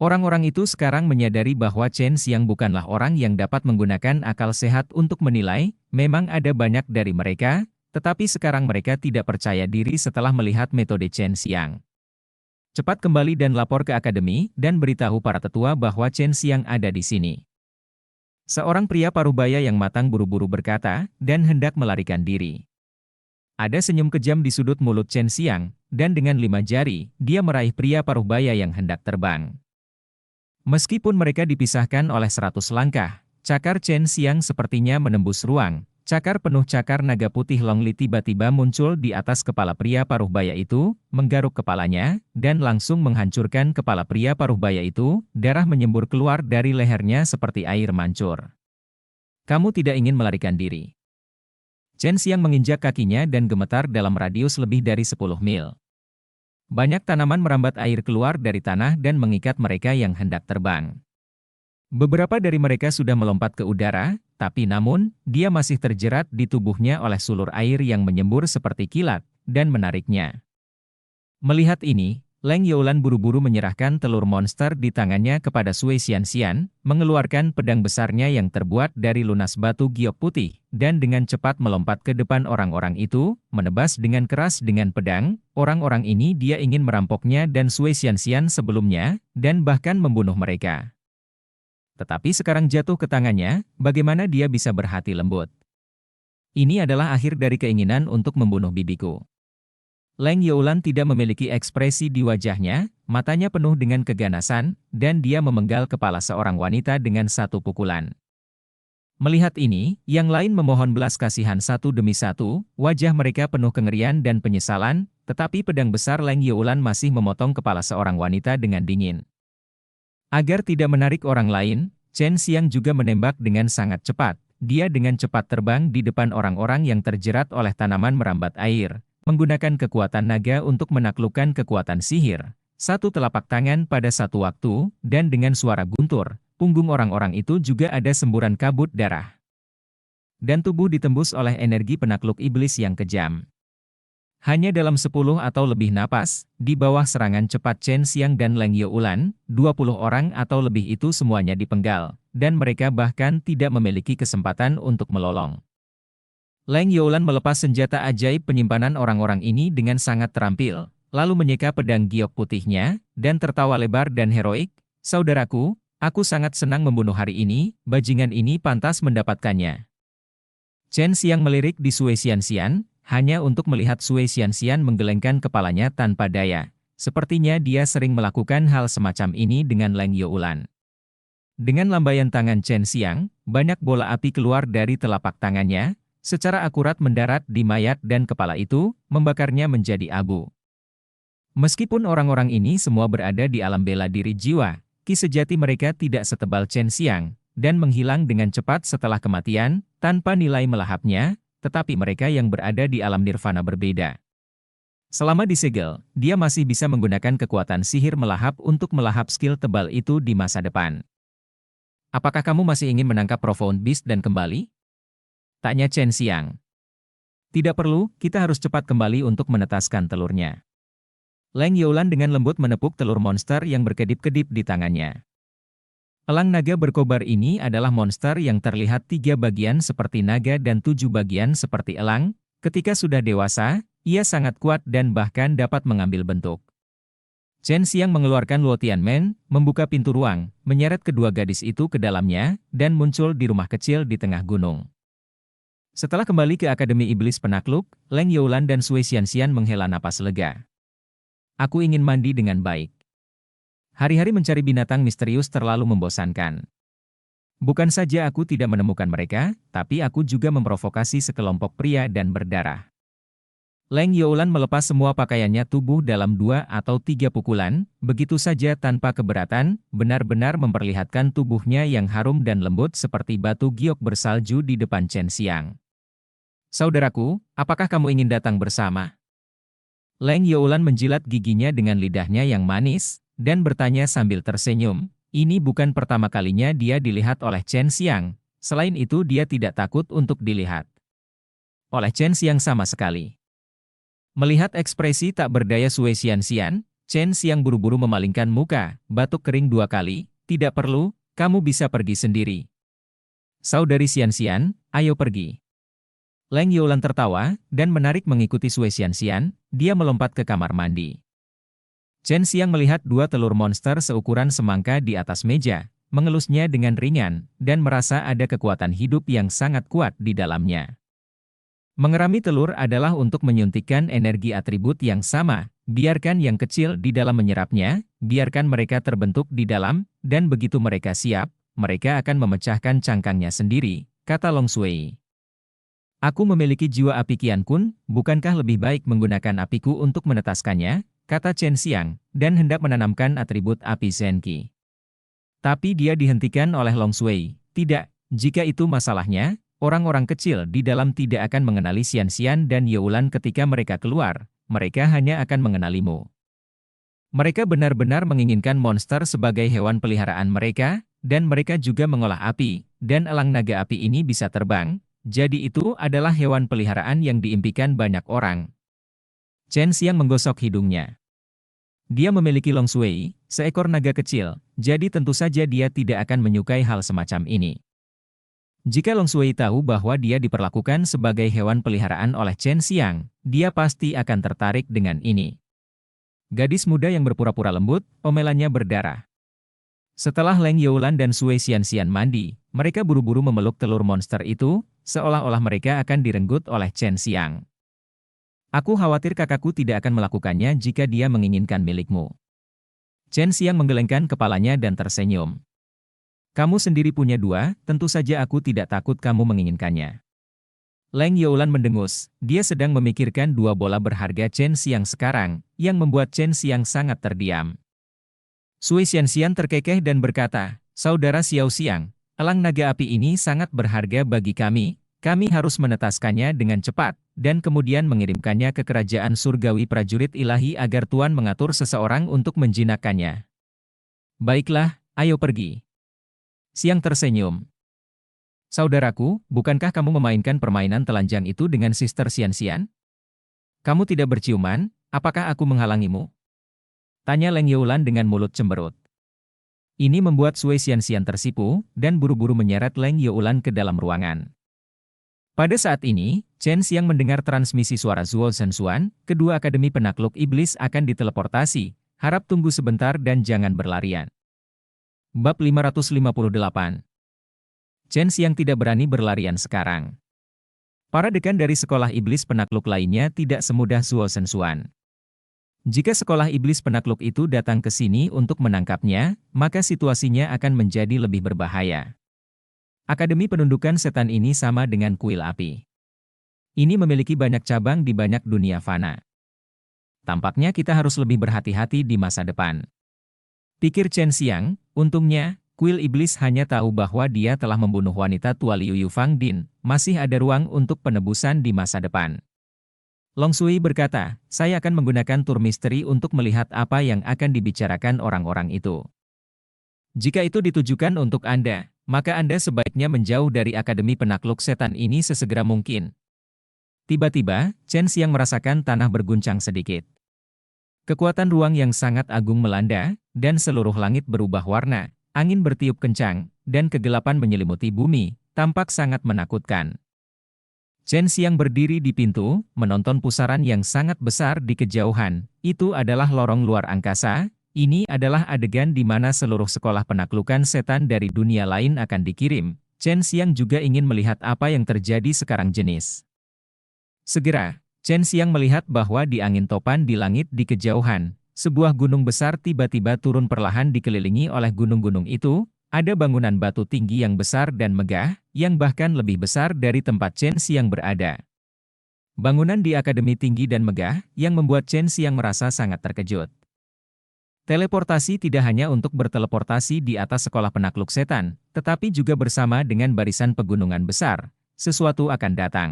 Orang-orang itu sekarang menyadari bahwa Chen Xiang bukanlah orang yang dapat menggunakan akal sehat untuk menilai, memang ada banyak dari mereka, tetapi sekarang mereka tidak percaya diri setelah melihat metode Chen Xiang. Cepat kembali dan lapor ke akademi, dan beritahu para tetua bahwa Chen Xiang ada di sini. Seorang pria parubaya yang matang buru-buru berkata, dan hendak melarikan diri. Ada senyum kejam di sudut mulut Chen Xiang, dan dengan 5 jari, dia meraih pria parubaya yang hendak terbang. Meskipun mereka dipisahkan oleh 100 langkah, cakar Chen Xiang sepertinya menembus ruang. Cakar penuh cakar naga putih Longli tiba-tiba muncul di atas kepala pria paruhbaya itu, menggaruk kepalanya, dan langsung menghancurkan kepala pria paruhbaya itu, darah menyembur keluar dari lehernya seperti air mancur. Kamu tidak ingin melarikan diri. Chen Xiang menginjak kakinya dan gemetar dalam radius lebih dari 10 mil. Banyak tanaman merambat air keluar dari tanah dan mengikat mereka yang hendak terbang. Beberapa dari mereka sudah melompat ke udara, tapi namun, dia masih terjerat di tubuhnya oleh sulur air yang menyembur seperti kilat, dan menariknya. Melihat ini, Leng Youlan buru-buru menyerahkan telur monster di tangannya kepada Sui Xianxian, mengeluarkan pedang besarnya yang terbuat dari lunas batu giok putih, dan dengan cepat melompat ke depan orang-orang itu, menebas dengan keras dengan pedang. Orang-orang ini dia ingin merampoknya dan Sui Xianxian sebelumnya, dan bahkan membunuh mereka. Tetapi sekarang jatuh ke tangannya, bagaimana dia bisa berhati lembut? Ini adalah akhir dari keinginan untuk membunuh bibiku. Leng Youlan tidak memiliki ekspresi di wajahnya, matanya penuh dengan keganasan, dan dia memenggal kepala seorang wanita dengan satu pukulan. Melihat ini, yang lain memohon belas kasihan satu demi satu, wajah mereka penuh kengerian dan penyesalan, tetapi pedang besar Leng Youlan masih memotong kepala seorang wanita dengan dingin. Agar tidak menarik orang lain, Chen Xiang juga menembak dengan sangat cepat. Dia dengan cepat terbang di depan orang-orang yang terjerat oleh tanaman merambat air, menggunakan kekuatan naga untuk menaklukkan kekuatan sihir. Satu telapak tangan pada satu waktu, dan dengan suara guntur, punggung orang-orang itu juga ada semburan kabut darah. dan tubuh ditembus oleh energi penakluk iblis yang kejam. Hanya dalam 10 atau lebih napas, di bawah serangan cepat Chen Xiang dan Leng Youlan, 20 orang atau lebih itu semuanya dipenggal, dan mereka bahkan tidak memiliki kesempatan untuk melolong. Leng Youlan melepas senjata ajaib penyimpanan orang-orang ini dengan sangat terampil, lalu menyeka pedang giok putihnya, dan tertawa lebar dan heroik, "Saudaraku, aku sangat senang membunuh hari ini, bajingan ini pantas mendapatkannya." Chen Xiang melirik di Sui Xianxian, hanya untuk melihat Sui Xianxian menggelengkan kepalanya tanpa daya. Sepertinya dia sering melakukan hal semacam ini dengan Leng Youlan. Dengan lambaian tangan Chen Xiang, banyak bola api keluar dari telapak tangannya, secara akurat mendarat di mayat dan kepala itu, membakarnya menjadi abu. Meskipun orang-orang ini semua berada di alam bela diri jiwa, ki sejati mereka tidak setebal Chen Xiang, dan menghilang dengan cepat setelah kematian, tanpa nilai melahapnya, tetapi mereka yang berada di alam nirvana berbeda. Selama disegel, dia masih bisa menggunakan kekuatan sihir melahap untuk melahap skill tebal itu di masa depan. "Apakah kamu masih ingin menangkap Profound Beast dan kembali?" tanya Chen Xiang. "Tidak perlu, kita harus cepat kembali untuk menetaskan telurnya." Leng Youlan dengan lembut menepuk telur monster yang berkedip-kedip di tangannya. Elang naga berkobar ini adalah monster yang terlihat 3 bagian seperti naga dan 7 bagian seperti elang. Ketika sudah dewasa, ia sangat kuat dan bahkan dapat mengambil bentuk. Chen Xiang mengeluarkan Luo Tianmen, membuka pintu ruang, menyeret kedua gadis itu ke dalamnya, dan muncul di rumah kecil di tengah gunung. Setelah kembali ke Akademi Iblis Penakluk, Leng Youlan dan Sui Xianxian menghela napas lega. "Aku ingin mandi dengan baik. Hari-hari mencari binatang misterius terlalu membosankan. Bukan saja aku tidak menemukan mereka, tapi aku juga memprovokasi sekelompok pria dan berdarah." Leng Youlan melepas semua pakaiannya tubuh dalam 2 atau 3 pukulan, begitu saja tanpa keberatan, benar-benar memperlihatkan tubuhnya yang harum dan lembut seperti batu giok bersalju di depan Chen Xiang. "Saudaraku, apakah kamu ingin datang bersama?" Leng Youlan menjilat giginya dengan lidahnya yang manis, dan bertanya sambil tersenyum. Ini bukan pertama kalinya dia dilihat oleh Chen Xiang, selain itu dia tidak takut untuk dilihat oleh Chen Xiang sama sekali. Melihat ekspresi tak berdaya Sui Xianxian, Chen Xiang buru-buru memalingkan muka, batuk kering 2 kali, "Tidak perlu, kamu bisa pergi sendiri. Saudari Xianxian, ayo pergi." Leng Youlan tertawa, dan menarik mengikuti Sui Xianxian, dia melompat ke kamar mandi. Chen Xiang melihat 2 telur monster seukuran semangka di atas meja, mengelusnya dengan ringan, dan merasa ada kekuatan hidup yang sangat kuat di dalamnya. Mengerami telur adalah untuk menyuntikkan energi atribut yang sama, biarkan yang kecil di dalam menyerapnya, biarkan mereka terbentuk di dalam, dan begitu mereka siap, mereka akan memecahkan cangkangnya sendiri, kata Long Sui. "Aku memiliki jiwa api Qian Kun, bukankah lebih baik menggunakan apiku untuk menetaskannya?" kata Chen Xiang, dan hendak menanamkan atribut api Zenqi. Tapi dia dihentikan oleh Long Sui. "Tidak, jika itu masalahnya, orang-orang kecil di dalam tidak akan mengenali Xianxian dan Youlan ketika mereka keluar, mereka hanya akan mengenalimu. Mereka benar-benar menginginkan monster sebagai hewan peliharaan mereka, dan mereka juga mengolah api, dan elang naga api ini bisa terbang, jadi itu adalah hewan peliharaan yang diimpikan banyak orang." Chen Xiang menggosok hidungnya. Dia memiliki Long Sui, seekor naga kecil, jadi tentu saja dia tidak akan menyukai hal semacam ini. Jika Long Sui tahu bahwa dia diperlakukan sebagai hewan peliharaan oleh Chen Xiang, dia pasti akan tertarik dengan ini. Gadis muda yang berpura-pura lembut, omelannya berdarah. Setelah Leng Youlan dan Sui Xianxian mandi, mereka buru-buru memeluk telur monster itu, seolah-olah mereka akan direnggut oleh Chen Xiang. "Aku khawatir kakakku tidak akan melakukannya jika dia menginginkan milikmu." Chen Xiang menggelengkan kepalanya dan tersenyum. "Kamu sendiri punya 2, tentu saja aku tidak takut kamu menginginkannya." Leng Youlan mendengus, dia sedang memikirkan 2 bola berharga Chen Xiang sekarang, yang membuat Chen Xiang sangat terdiam. Sui Xianxian terkekeh dan berkata, "Saudara Xiao Xiang, elang naga api ini sangat berharga bagi kami harus menetaskannya dengan cepat, dan kemudian mengirimkannya ke kerajaan surgawi prajurit ilahi agar Tuan mengatur seseorang untuk menjinakkannya." "Baiklah, ayo pergi." Xiang tersenyum. Saudaraku, bukankah kamu memainkan permainan telanjang itu dengan Sister Xianxian? Kamu tidak berciuman, apakah aku menghalangimu? Tanya Leng Youlan dengan mulut cemberut. Ini membuat Sui Xianxian tersipu, dan buru-buru menyeret Leng Youlan ke dalam ruangan. Pada saat ini, Chen Xiang mendengar transmisi suara Zuo Zhenxuan, kedua akademi penakluk iblis akan diteleportasi, harap tunggu sebentar dan jangan berlarian. Bab 558. Chen Xiang tidak berani berlarian sekarang. Para dekan dari sekolah iblis penakluk lainnya tidak semudah Zuo Zhenxuan. Jika sekolah iblis penakluk itu datang ke sini untuk menangkapnya, maka situasinya akan menjadi lebih berbahaya. Akademi penundukan setan ini sama dengan kuil api. Ini memiliki banyak cabang di banyak dunia fana. Tampaknya kita harus lebih berhati-hati di masa depan. Pikir Chen Xiang, untungnya, kuil iblis hanya tahu bahwa dia telah membunuh wanita tua Liu Yufang Din, masih ada ruang untuk penebusan di masa depan. Long Sui berkata, saya akan menggunakan tur misteri untuk melihat apa yang akan dibicarakan orang-orang itu. Jika itu ditujukan untuk Anda, maka Anda sebaiknya menjauh dari Akademi Penakluk Setan ini sesegera mungkin. Tiba-tiba, Chen Xiang merasakan tanah berguncang sedikit. Kekuatan ruang yang sangat agung melanda, dan seluruh langit berubah warna, angin bertiup kencang, dan kegelapan menyelimuti bumi, tampak sangat menakutkan. Chen Xiang berdiri di pintu, menonton pusaran yang sangat besar di kejauhan. Itu adalah lorong luar angkasa. Ini adalah adegan di mana seluruh sekolah penaklukan setan dari dunia lain akan dikirim. Chen Xiang juga ingin melihat apa yang terjadi sekarang jenis. Segera, Chen Xiang melihat bahwa di angin topan di langit di kejauhan, sebuah gunung besar tiba-tiba turun perlahan dikelilingi oleh gunung-gunung itu. Ada bangunan batu tinggi yang besar dan megah, yang bahkan lebih besar dari tempat Chen Xiang berada. Bangunan di akademi tinggi dan megah, yang membuat Chen Xiang merasa sangat terkejut. Teleportasi tidak hanya untuk berteleportasi di atas sekolah penakluk setan, tetapi juga bersama dengan barisan pegunungan besar. Sesuatu akan datang.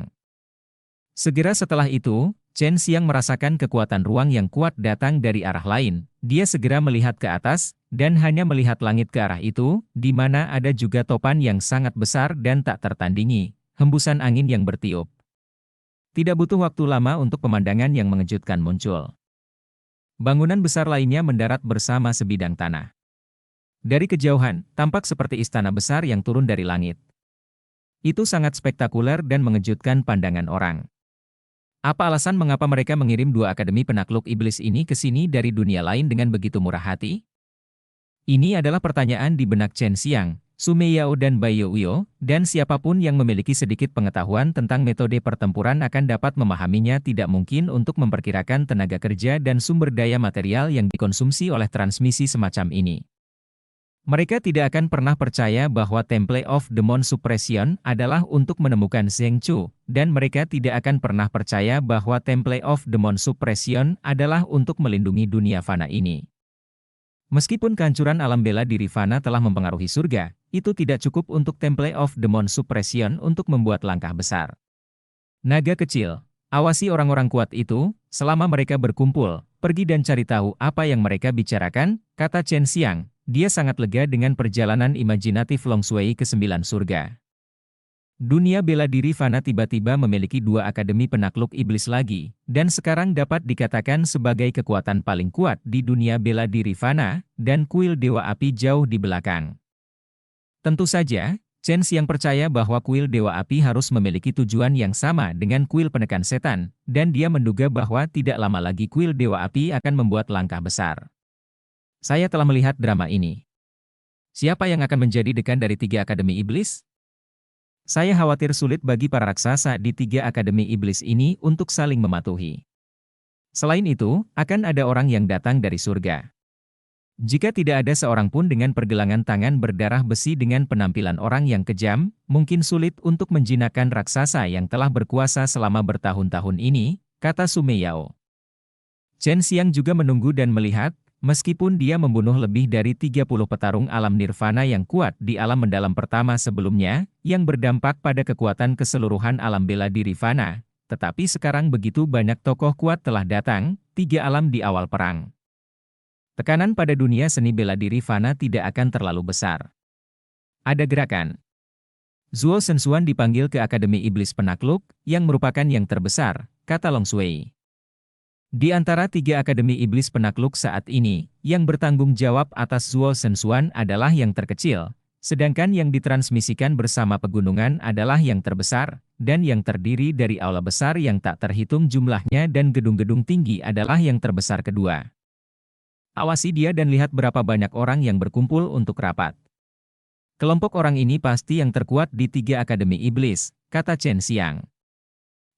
Segera setelah itu, Chen Xiang merasakan kekuatan ruang yang kuat datang dari arah lain. Dia segera melihat ke atas, dan hanya melihat langit ke arah itu, di mana ada juga topan yang sangat besar dan tak tertandingi, hembusan angin yang bertiup. Tidak butuh waktu lama untuk pemandangan yang mengejutkan muncul. Bangunan besar lainnya mendarat bersama sebidang tanah. Dari kejauhan, tampak seperti istana besar yang turun dari langit. Itu sangat spektakuler dan mengejutkan pandangan orang. Apa alasan mengapa mereka mengirim dua akademi penakluk iblis ini ke sini dari dunia lain dengan begitu murah hati? Ini adalah pertanyaan di benak Chen Xiang, Su Meiyao dan Bai Youyo, dan siapapun yang memiliki sedikit pengetahuan tentang metode pertempuran akan dapat memahaminya. Tidak mungkin untuk memperkirakan tenaga kerja dan sumber daya material yang dikonsumsi oleh transmisi semacam ini. Mereka tidak akan pernah percaya bahwa Temple of Demon Suppression adalah untuk menemukan Zheng Chu, dan mereka tidak akan pernah percaya bahwa Temple of Demon Suppression adalah untuk melindungi dunia fana ini. Meskipun kehancuran alam bela diri fana telah mempengaruhi surga, itu tidak cukup untuk Temple of Demon Suppression untuk membuat langkah besar. Naga kecil, awasi orang-orang kuat itu, selama mereka berkumpul, pergi dan cari tahu apa yang mereka bicarakan, kata Chen Xiang. Dia sangat lega dengan perjalanan imajinatif Long Sui ke 9 surga. Dunia bela diri fana tiba-tiba memiliki dua akademi penakluk iblis lagi, dan sekarang dapat dikatakan sebagai kekuatan paling kuat di dunia bela diri fana, dan kuil Dewa Api jauh di belakang. Tentu saja, Chen Xiang percaya bahwa kuil Dewa Api harus memiliki tujuan yang sama dengan kuil penekan setan, dan dia menduga bahwa tidak lama lagi kuil Dewa Api akan membuat langkah besar. Saya telah melihat drama ini. Siapa yang akan menjadi dekan dari 3 akademi iblis? Saya khawatir sulit bagi para raksasa di 3 akademi iblis ini untuk saling mematuhi. Selain itu, akan ada orang yang datang dari surga. Jika tidak ada seorang pun dengan pergelangan tangan berdarah besi dengan penampilan orang yang kejam, mungkin sulit untuk menjinakkan raksasa yang telah berkuasa selama bertahun-tahun ini, kata Su Meiyao. Chen Xiang juga menunggu dan melihat. Meskipun dia membunuh lebih dari 30 petarung alam nirvana yang kuat di alam mendalam pertama sebelumnya, yang berdampak pada kekuatan keseluruhan alam bela diri fana, tetapi sekarang begitu banyak tokoh kuat telah datang, 3 alam di awal perang. Tekanan pada dunia seni bela diri fana tidak akan terlalu besar. Ada gerakan. Zuo Shenxuan dipanggil ke Akademi Iblis Penakluk, yang merupakan yang terbesar, kata Long Shui. Di antara 3 Akademi Iblis Penakluk saat ini, yang bertanggung jawab atas Zuo Shenxuan adalah yang terkecil, sedangkan yang ditransmisikan bersama pegunungan adalah yang terbesar, dan yang terdiri dari aula besar yang tak terhitung jumlahnya dan gedung-gedung tinggi adalah yang terbesar kedua. Awasi dia dan lihat berapa banyak orang yang berkumpul untuk rapat. Kelompok orang ini pasti yang terkuat di 3 Akademi Iblis, kata Chen Xiang.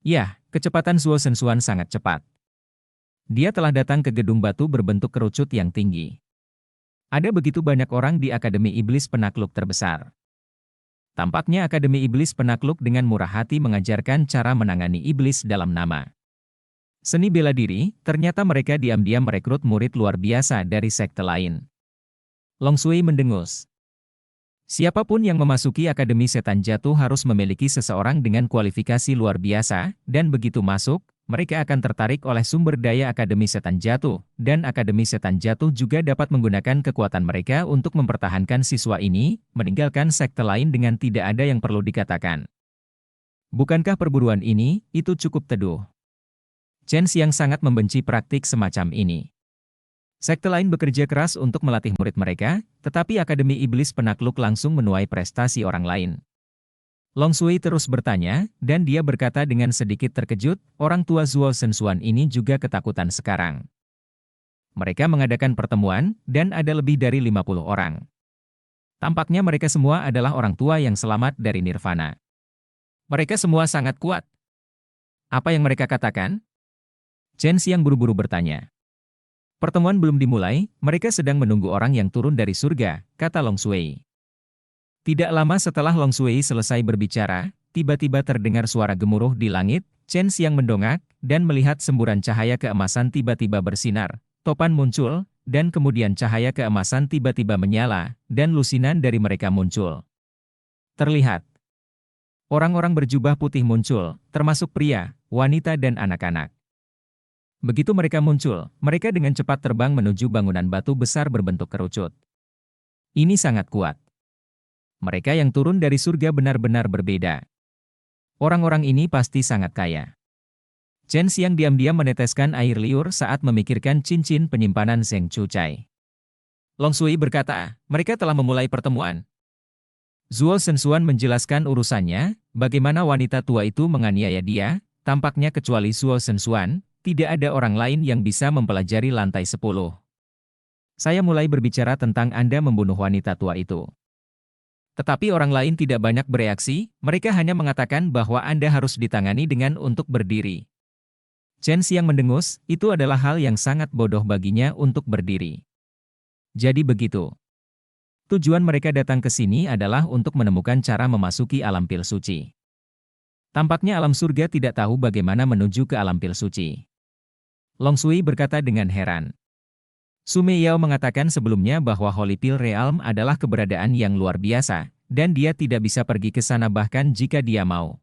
Yah, kecepatan Zuo Shenxuan sangat cepat. Dia telah datang ke gedung batu berbentuk kerucut yang tinggi. Ada begitu banyak orang di Akademi Iblis Penakluk terbesar. Tampaknya Akademi Iblis Penakluk dengan murah hati mengajarkan cara menangani iblis dalam nama seni bela diri, ternyata mereka diam-diam merekrut murid luar biasa dari sekte lain. Long Shui mendengus. Siapapun yang memasuki Akademi Setan Jatuh harus memiliki seseorang dengan kualifikasi luar biasa, dan begitu masuk, mereka akan tertarik oleh sumber daya Akademi Setan Jatuh, dan Akademi Setan Jatuh juga dapat menggunakan kekuatan mereka untuk mempertahankan siswa ini, meninggalkan sekte lain dengan tidak ada yang perlu dikatakan. Bukankah perburuan ini, itu cukup teduh? Chen Xiang sangat membenci praktik semacam ini. Sekte lain bekerja keras untuk melatih murid mereka, tetapi Akademi Iblis Penakluk langsung menuai prestasi orang lain. Long Shui terus bertanya, dan dia berkata dengan sedikit terkejut, orang tua Zuo Shenxuan ini juga ketakutan sekarang. Mereka mengadakan pertemuan, dan ada lebih dari 50 orang. Tampaknya mereka semua adalah orang tua yang selamat dari nirvana. Mereka semua sangat kuat. Apa yang mereka katakan? Chen Xiang buru-buru bertanya. Pertemuan belum dimulai, mereka sedang menunggu orang yang turun dari surga, kata Long Shui. Tidak lama setelah Long Shui selesai berbicara, tiba-tiba terdengar suara gemuruh di langit, Chen Xiang mendongak, dan melihat semburan cahaya keemasan tiba-tiba bersinar, topan muncul, dan kemudian cahaya keemasan tiba-tiba menyala, dan lusinan dari mereka muncul. Terlihat. Orang-orang berjubah putih muncul, termasuk pria, wanita dan anak-anak. Begitu mereka muncul, mereka dengan cepat terbang menuju bangunan batu besar berbentuk kerucut. Ini sangat kuat. Mereka yang turun dari surga benar-benar berbeda. Orang-orang ini pasti sangat kaya. Chen Xiang diam-diam meneteskan air liur saat memikirkan cincin penyimpanan Zheng Chucai. Long Shui berkata, mereka telah memulai pertemuan. Zuo Shenxuan menjelaskan urusannya, bagaimana wanita tua itu menganiaya dia, tampaknya kecuali Zuo Shenxuan, tidak ada orang lain yang bisa mempelajari lantai 10. Saya mulai berbicara tentang Anda membunuh wanita tua itu. Tetapi orang lain tidak banyak bereaksi, mereka hanya mengatakan bahwa Anda harus ditangani dengan untuk berdiri. Chen Xiang mendengus, itu adalah hal yang sangat bodoh baginya untuk berdiri. Jadi begitu. Tujuan mereka datang ke sini adalah untuk menemukan cara memasuki alam pil suci. Tampaknya alam surga tidak tahu bagaimana menuju ke alam pil suci. Long Shui berkata dengan heran. Su Meiyao mengatakan sebelumnya bahwa Holy Pill Realm adalah keberadaan yang luar biasa, dan dia tidak bisa pergi ke sana bahkan jika dia mau.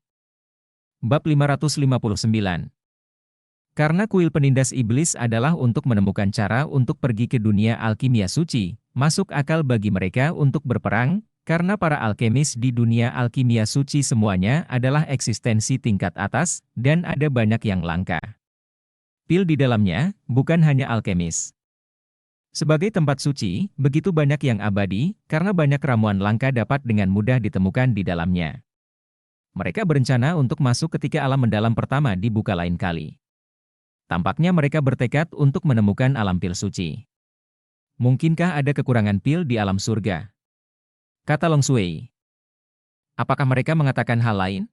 Bab 559. Karena kuil penindas iblis adalah untuk menemukan cara untuk pergi ke dunia alkimia suci, masuk akal bagi mereka untuk berperang, karena para alkemis di dunia alkimia suci semuanya adalah eksistensi tingkat atas, dan ada banyak yang langka. Pil di dalamnya, bukan hanya alkemis. Sebagai tempat suci, begitu banyak yang abadi, karena banyak ramuan langka dapat dengan mudah ditemukan di dalamnya. Mereka berencana untuk masuk ketika alam mendalam pertama dibuka lain kali. Tampaknya mereka bertekad untuk menemukan alam pil suci. Mungkinkah ada kekurangan pil di alam surga? Kata Long Shui. Apakah mereka mengatakan hal lain?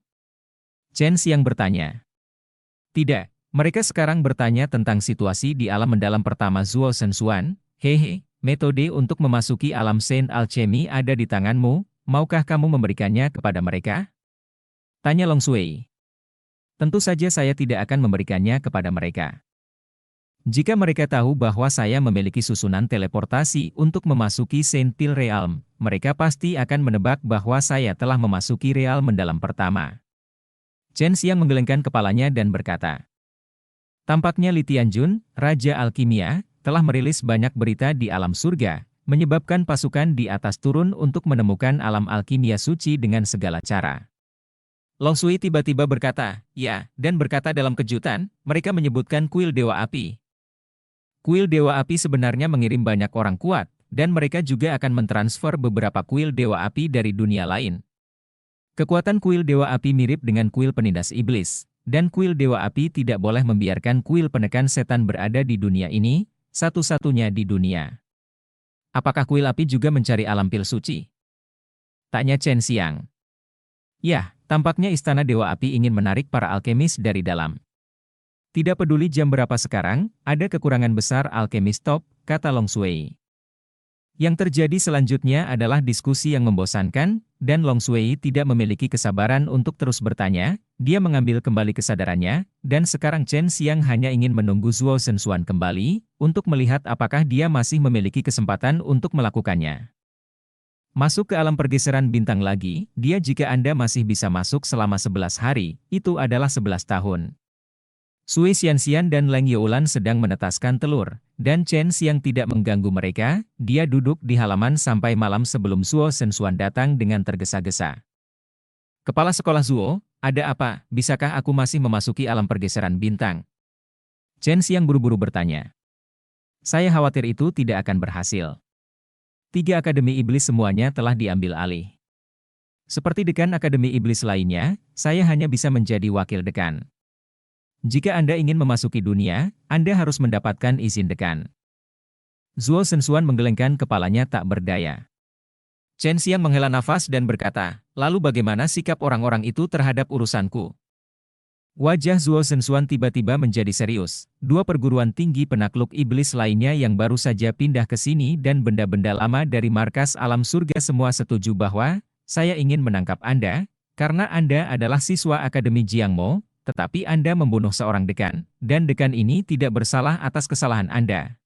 Chen Xiang bertanya. Tidak. Mereka sekarang bertanya tentang situasi di alam mendalam pertama Zuo Shenxuan. Hehe, metode untuk memasuki alam Saint Alchemy ada di tanganmu, maukah kamu memberikannya kepada mereka? Tanya Long Shui. Tentu saja saya tidak akan memberikannya kepada mereka. Jika mereka tahu bahwa saya memiliki susunan teleportasi untuk memasuki Saint Pill Realm, mereka pasti akan menebak bahwa saya telah memasuki realm mendalam pertama. Chen Xiang menggelengkan kepalanya dan berkata, tampaknya Li Tianjun, Raja Alkimia, telah merilis banyak berita di alam surga, menyebabkan pasukan di atas turun untuk menemukan alam alkimia suci dengan segala cara. Long Sui tiba-tiba berkata, "Ya," dan berkata dalam kejutan, "Mereka menyebutkan kuil Dewa Api." Kuil Dewa Api sebenarnya mengirim banyak orang kuat, dan mereka juga akan mentransfer beberapa kuil Dewa Api dari dunia lain. Kekuatan kuil Dewa Api mirip dengan kuil penindas iblis, dan kuil Dewa Api tidak boleh membiarkan kuil penekan setan berada di dunia ini, satu-satunya di dunia. Apakah kuil api juga mencari alam pil suci? Tanya Chen Xiang. Ya, tampaknya istana Dewa Api ingin menarik para alkemis dari dalam. Tidak peduli jam berapa sekarang, ada kekurangan besar alkemis top, kata Long Sui. Yang terjadi selanjutnya adalah diskusi yang membosankan, dan Long Sui tidak memiliki kesabaran untuk terus bertanya. Dia mengambil kembali kesadarannya, dan sekarang Chen Xiang hanya ingin menunggu Zuo Zhenxuan kembali, untuk melihat apakah dia masih memiliki kesempatan untuk melakukannya. Masuk ke alam pergeseran bintang lagi, dia jika Anda masih bisa masuk selama 11 hari, itu adalah 11 tahun. Sui Xianxian dan Leng Youlan sedang menetaskan telur, dan Chen Xiang tidak mengganggu mereka, dia duduk di halaman sampai malam sebelum Zuo Zhenxuan datang dengan tergesa-gesa. Kepala sekolah Zuo, ada apa? Bisakah aku masih memasuki alam pergeseran bintang? Chen Xiang buru-buru bertanya. Saya khawatir itu tidak akan berhasil. 3 akademi iblis semuanya telah diambil alih. Seperti dekan akademi iblis lainnya, saya hanya bisa menjadi wakil dekan. Jika Anda ingin memasuki dunia, Anda harus mendapatkan izin dekan. Zuo Zhenxuan menggelengkan kepalanya tak berdaya. Chen Xiang menghela nafas dan berkata, lalu bagaimana sikap orang-orang itu terhadap urusanku? Wajah Zuo Zhenxuan tiba-tiba menjadi serius. 2 perguruan tinggi penakluk iblis lainnya yang baru saja pindah ke sini dan benda-benda lama dari markas alam surga semua setuju bahwa, saya ingin menangkap Anda, karena Anda adalah siswa Akademi Jiangmo, tetapi Anda membunuh seorang dekan, dan dekan ini tidak bersalah atas kesalahan Anda.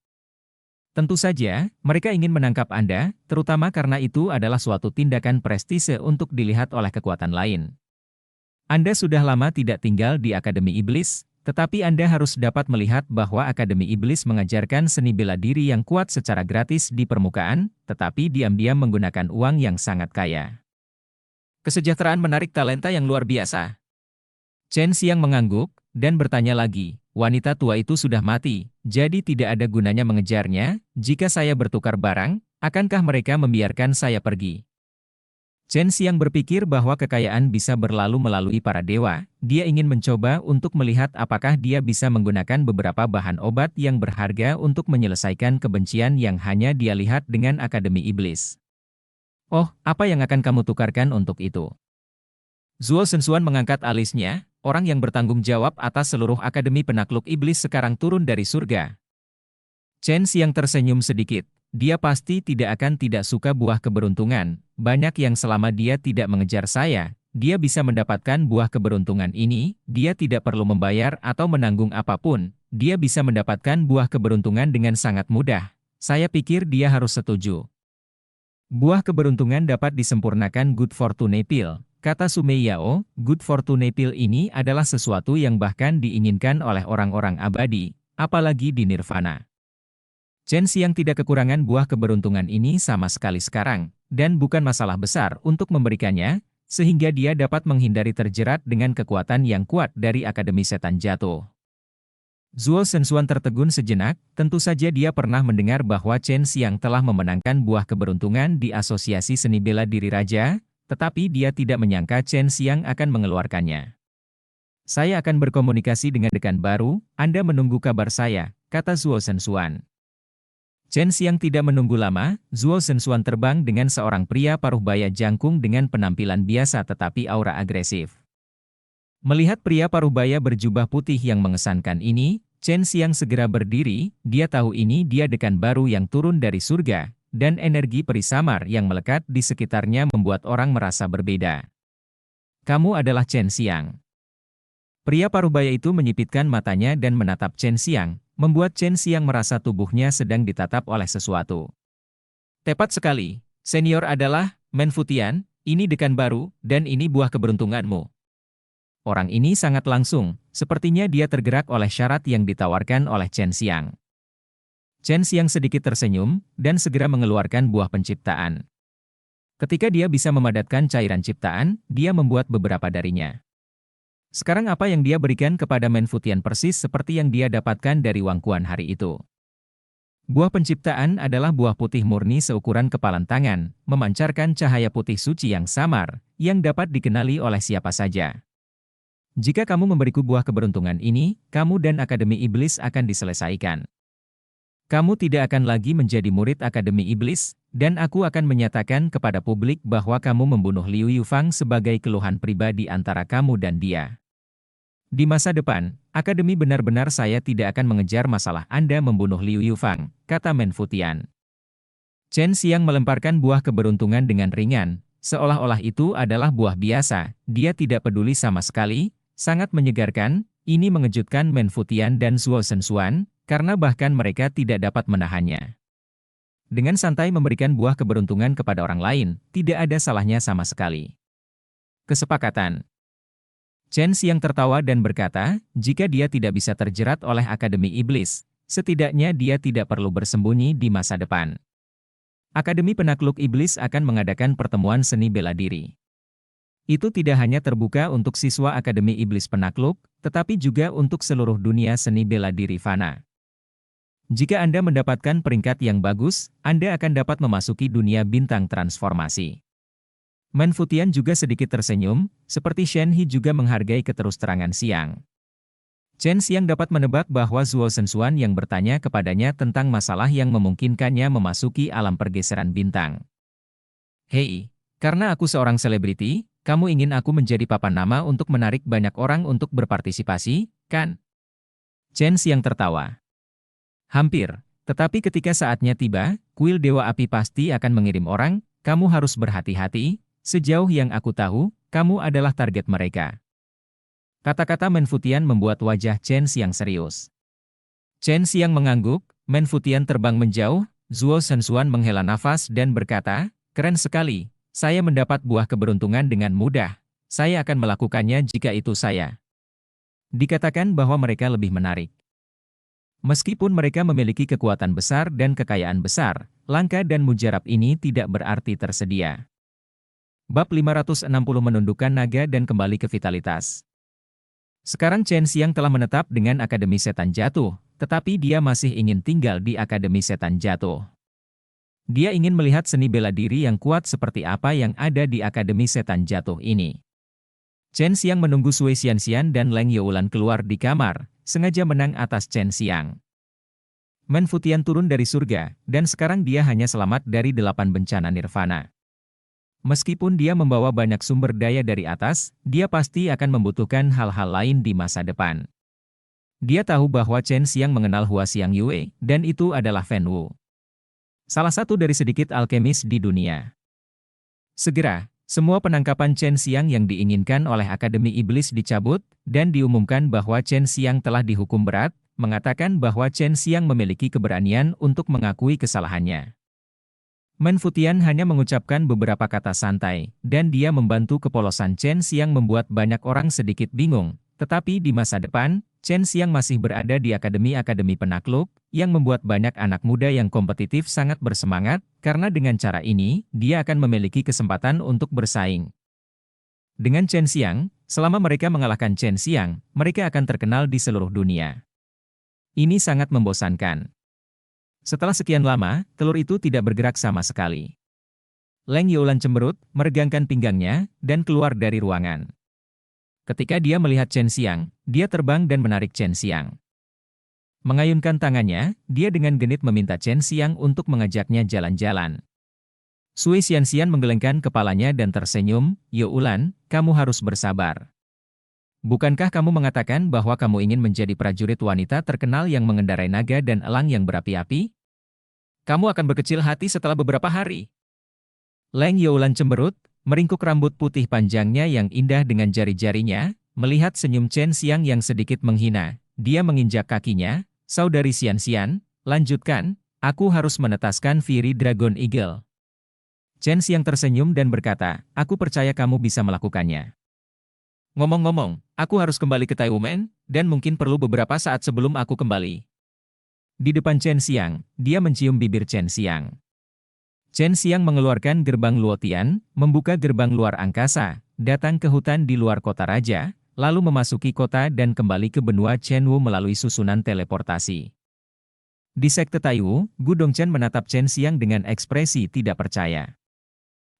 Tentu saja, mereka ingin menangkap Anda, terutama karena itu adalah suatu tindakan prestise untuk dilihat oleh kekuatan lain. Anda sudah lama tidak tinggal di Akademi Iblis, tetapi Anda harus dapat melihat bahwa Akademi Iblis mengajarkan seni bela diri yang kuat secara gratis di permukaan, tetapi diam-diam menggunakan uang yang sangat kaya. Kesejahteraan menarik talenta yang luar biasa. Chen Xiang mengangguk, dan bertanya lagi, wanita tua itu sudah mati, jadi tidak ada gunanya mengejarnya. Jika saya bertukar barang, akankah mereka membiarkan saya pergi? Chen Xiang berpikir bahwa kekayaan bisa berlalu melalui para dewa. Dia ingin mencoba untuk melihat apakah dia bisa menggunakan beberapa bahan obat yang berharga untuk menyelesaikan kebencian yang hanya dia lihat dengan Akademi Iblis. Oh, apa yang akan kamu tukarkan untuk itu? Zuo Zhenxuan mengangkat alisnya, orang yang bertanggung jawab atas seluruh Akademi Penakluk Iblis sekarang turun dari surga. Chen Xiang tersenyum sedikit. Dia pasti tidak akan tidak suka buah keberuntungan. Banyak yang selama dia tidak mengejar saya, dia bisa mendapatkan buah keberuntungan ini, dia tidak perlu membayar atau menanggung apapun, dia bisa mendapatkan buah keberuntungan dengan sangat mudah. Saya pikir dia harus setuju. Buah keberuntungan dapat disempurnakan Good Fortune Pill, kata Sumei Yao. Good Fortune Pill ini adalah sesuatu yang bahkan diinginkan oleh orang-orang abadi, apalagi di Nirvana. Chen Xiang tidak kekurangan buah keberuntungan ini sama sekali sekarang, dan bukan masalah besar untuk memberikannya, sehingga dia dapat menghindari terjerat dengan kekuatan yang kuat dari Akademi Setan Jatuh. Zuo Zhenxuan tertegun sejenak, tentu saja dia pernah mendengar bahwa Chen Xiang telah memenangkan buah keberuntungan di Asosiasi Seni Bela Diri Raja, tetapi dia tidak menyangka Chen Xiang akan mengeluarkannya. Saya akan berkomunikasi dengan dekan baru, Anda menunggu kabar saya, kata Zuo Zhenxuan. Chen Xiang tidak menunggu lama, Zuo Zhenxuan terbang dengan seorang pria paruhbaya jangkung dengan penampilan biasa tetapi aura agresif. Melihat pria paruhbaya berjubah putih yang mengesankan ini, Chen Xiang segera berdiri, dia tahu ini dia dekan baru yang turun dari surga, dan energi perisamar yang melekat di sekitarnya membuat orang merasa berbeda. Kamu adalah Chen Xiang. Pria paruhbaya itu menyipitkan matanya dan menatap Chen Xiang, membuat Chen Xiang merasa tubuhnya sedang ditatap oleh sesuatu. Tepat sekali, senior adalah Men Futian, ini dekan baru, dan ini buah keberuntunganmu. Orang ini sangat langsung, sepertinya dia tergerak oleh syarat yang ditawarkan oleh Chen Xiang. Chen Xiang sedikit tersenyum, dan segera mengeluarkan buah penciptaan. Ketika dia bisa memadatkan cairan ciptaan, dia membuat beberapa darinya. Sekarang apa yang dia berikan kepada Menfutian persis seperti yang dia dapatkan dari Wang Quan hari itu. Buah penciptaan adalah buah putih murni seukuran kepalan tangan, memancarkan cahaya putih suci yang samar, yang dapat dikenali oleh siapa saja. Jika kamu memberiku buah keberuntungan ini, kamu dan Akademi Iblis akan diselesaikan. Kamu tidak akan lagi menjadi murid Akademi Iblis, dan aku akan menyatakan kepada publik bahwa kamu membunuh Liu Yufang sebagai keluhan pribadi antara kamu dan dia. Di masa depan, Akademi benar-benar saya tidak akan mengejar masalah Anda membunuh Liu Yufang, kata Menfutian. Chen Xiang melemparkan buah keberuntungan dengan ringan, seolah-olah itu adalah buah biasa, dia tidak peduli sama sekali, sangat menyegarkan, ini mengejutkan Menfutian dan Zuo Shenxuan, karena bahkan mereka tidak dapat menahannya. Dengan santai memberikan buah keberuntungan kepada orang lain, tidak ada salahnya sama sekali. Kesepakatan. Chen Xiang tertawa dan berkata, jika dia tidak bisa terjerat oleh Akademi Iblis, setidaknya dia tidak perlu bersembunyi di masa depan. Akademi Penakluk Iblis akan mengadakan pertemuan seni bela diri. Itu tidak hanya terbuka untuk siswa Akademi Iblis Penakluk, tetapi juga untuk seluruh dunia seni bela diri fana. Jika Anda mendapatkan peringkat yang bagus, Anda akan dapat memasuki dunia bintang transformasi. Menfutian juga sedikit tersenyum, seperti Shen He juga menghargai keterus-terangan Xiang. Chen Xiang dapat menebak bahwa Zuo Shenxuan yang bertanya kepadanya tentang masalah yang memungkinkannya memasuki alam pergeseran bintang. Hei, karena aku seorang selebriti, kamu ingin aku menjadi papan nama untuk menarik banyak orang untuk berpartisipasi, kan? Chen Xiang tertawa. Hampir, tetapi ketika saatnya tiba, kuil Dewa Api pasti akan mengirim orang, kamu harus berhati-hati. Sejauh yang aku tahu, kamu adalah target mereka. Kata-kata Menfutian membuat wajah Chen Xiang serius. Chen Xiang mengangguk, Menfutian terbang menjauh, Zuo Shenxuan menghela nafas dan berkata, keren sekali, saya mendapat buah keberuntungan dengan mudah, saya akan melakukannya jika itu saya. Dikatakan bahwa mereka lebih menarik. Meskipun mereka memiliki kekuatan besar dan kekayaan besar, langka dan mujarab ini tidak berarti tersedia. Bab 560 menundukkan naga dan kembali ke vitalitas. Sekarang Chen Xiang telah menetap dengan Akademi Setan Jatuh, tetapi dia masih ingin tinggal di Akademi Setan Jatuh. Dia ingin melihat seni bela diri yang kuat seperti apa yang ada di Akademi Setan Jatuh ini. Chen Xiang menunggu Sui Xianxian dan Leng Youlan keluar di kamar, sengaja menang atas Chen Xiang. Menfutian turun dari surga, dan sekarang dia hanya selamat dari 8 bencana nirvana. Meskipun dia membawa banyak sumber daya dari atas, dia pasti akan membutuhkan hal-hal lain di masa depan. Dia tahu bahwa Chen Xiang mengenal Hua Xiang Yue, dan itu adalah Fen Wu. Salah satu dari sedikit alkemis di dunia. Segera, semua penangkapan Chen Xiang yang diinginkan oleh Akademi Iblis dicabut, dan diumumkan bahwa Chen Xiang telah dihukum berat, mengatakan bahwa Chen Xiang memiliki keberanian untuk mengakui kesalahannya. Menfutian hanya mengucapkan beberapa kata santai, dan dia membantu kepolosan Chen Xiang membuat banyak orang sedikit bingung. Tetapi di masa depan, Chen Xiang masih berada di Akademi Penakluk, yang membuat banyak anak muda yang kompetitif sangat bersemangat, karena dengan cara ini, dia akan memiliki kesempatan untuk bersaing. Dengan Chen Xiang, selama mereka mengalahkan Chen Xiang, mereka akan terkenal di seluruh dunia. Ini sangat membosankan. Setelah sekian lama, telur itu tidak bergerak sama sekali. Leng Youlan cemberut, meregangkan pinggangnya, dan keluar dari ruangan. Ketika dia melihat Chen Xiang, dia terbang dan menarik Chen Xiang. Mengayunkan tangannya, dia dengan genit meminta Chen Xiang untuk mengajaknya jalan-jalan. Sui Xianxian menggelengkan kepalanya dan tersenyum, Youlan, kamu harus bersabar. Bukankah kamu mengatakan bahwa kamu ingin menjadi prajurit wanita terkenal yang mengendarai naga dan elang yang berapi-api? Kamu akan berkecil hati setelah beberapa hari. Leng Youlan cemberut, meringkuk rambut putih panjangnya yang indah dengan jari-jarinya, melihat senyum Chen Xiang yang sedikit menghina. Dia menginjak kakinya, saudari Xianxian, lanjutkan, aku harus menetaskan Fury Dragon Eagle. Chen Xiang tersenyum dan berkata, aku percaya kamu bisa melakukannya. Ngomong-ngomong, aku harus kembali ke Taiwan, dan mungkin perlu beberapa saat sebelum aku kembali. Di depan Chen Xiang, dia mencium bibir Chen Xiang. Chen Xiang mengeluarkan gerbang Luotian, membuka gerbang luar angkasa, datang ke hutan di luar kota raja, lalu memasuki kota dan kembali ke benua Chenwu melalui susunan teleportasi. Di sekte Taiwu, Gu Dongchen menatap Chen Xiang dengan ekspresi tidak percaya.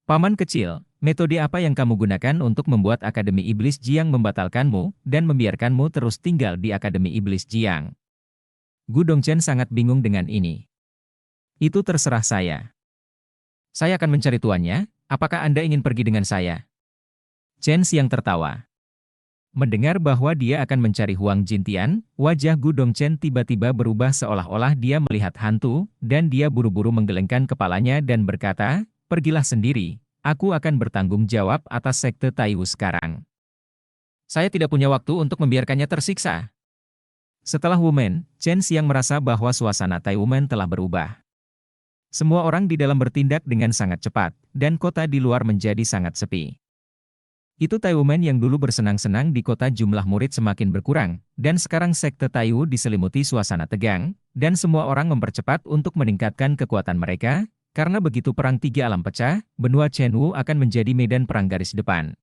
Paman kecil, metode apa yang kamu gunakan untuk membuat Akademi Iblis Jiang membatalkanmu dan membiarkanmu terus tinggal di Akademi Iblis Jiang? Gu Dongchen sangat bingung dengan ini. Itu terserah saya. Saya akan mencari tuannya, apakah Anda ingin pergi dengan saya? Chen Xiang tertawa. Mendengar bahwa dia akan mencari Huang Jintian, wajah Gu Dongchen tiba-tiba berubah seolah-olah dia melihat hantu, dan dia buru-buru menggelengkan kepalanya dan berkata, pergilah sendiri, aku akan bertanggung jawab atas sekte Taiwu sekarang. Saya tidak punya waktu untuk membiarkannya tersiksa. Setelah Wumen, Chen Xiang merasa bahwa suasana Taiwumen telah berubah. Semua orang di dalam bertindak dengan sangat cepat, dan kota di luar menjadi sangat sepi. Itu Taiwumen yang dulu bersenang-senang di kota jumlah murid semakin berkurang, dan sekarang sekte Taiwu diselimuti suasana tegang, dan semua orang mempercepat untuk meningkatkan kekuatan mereka, karena begitu perang tiga alam pecah, benua Chenwu akan menjadi medan perang garis depan.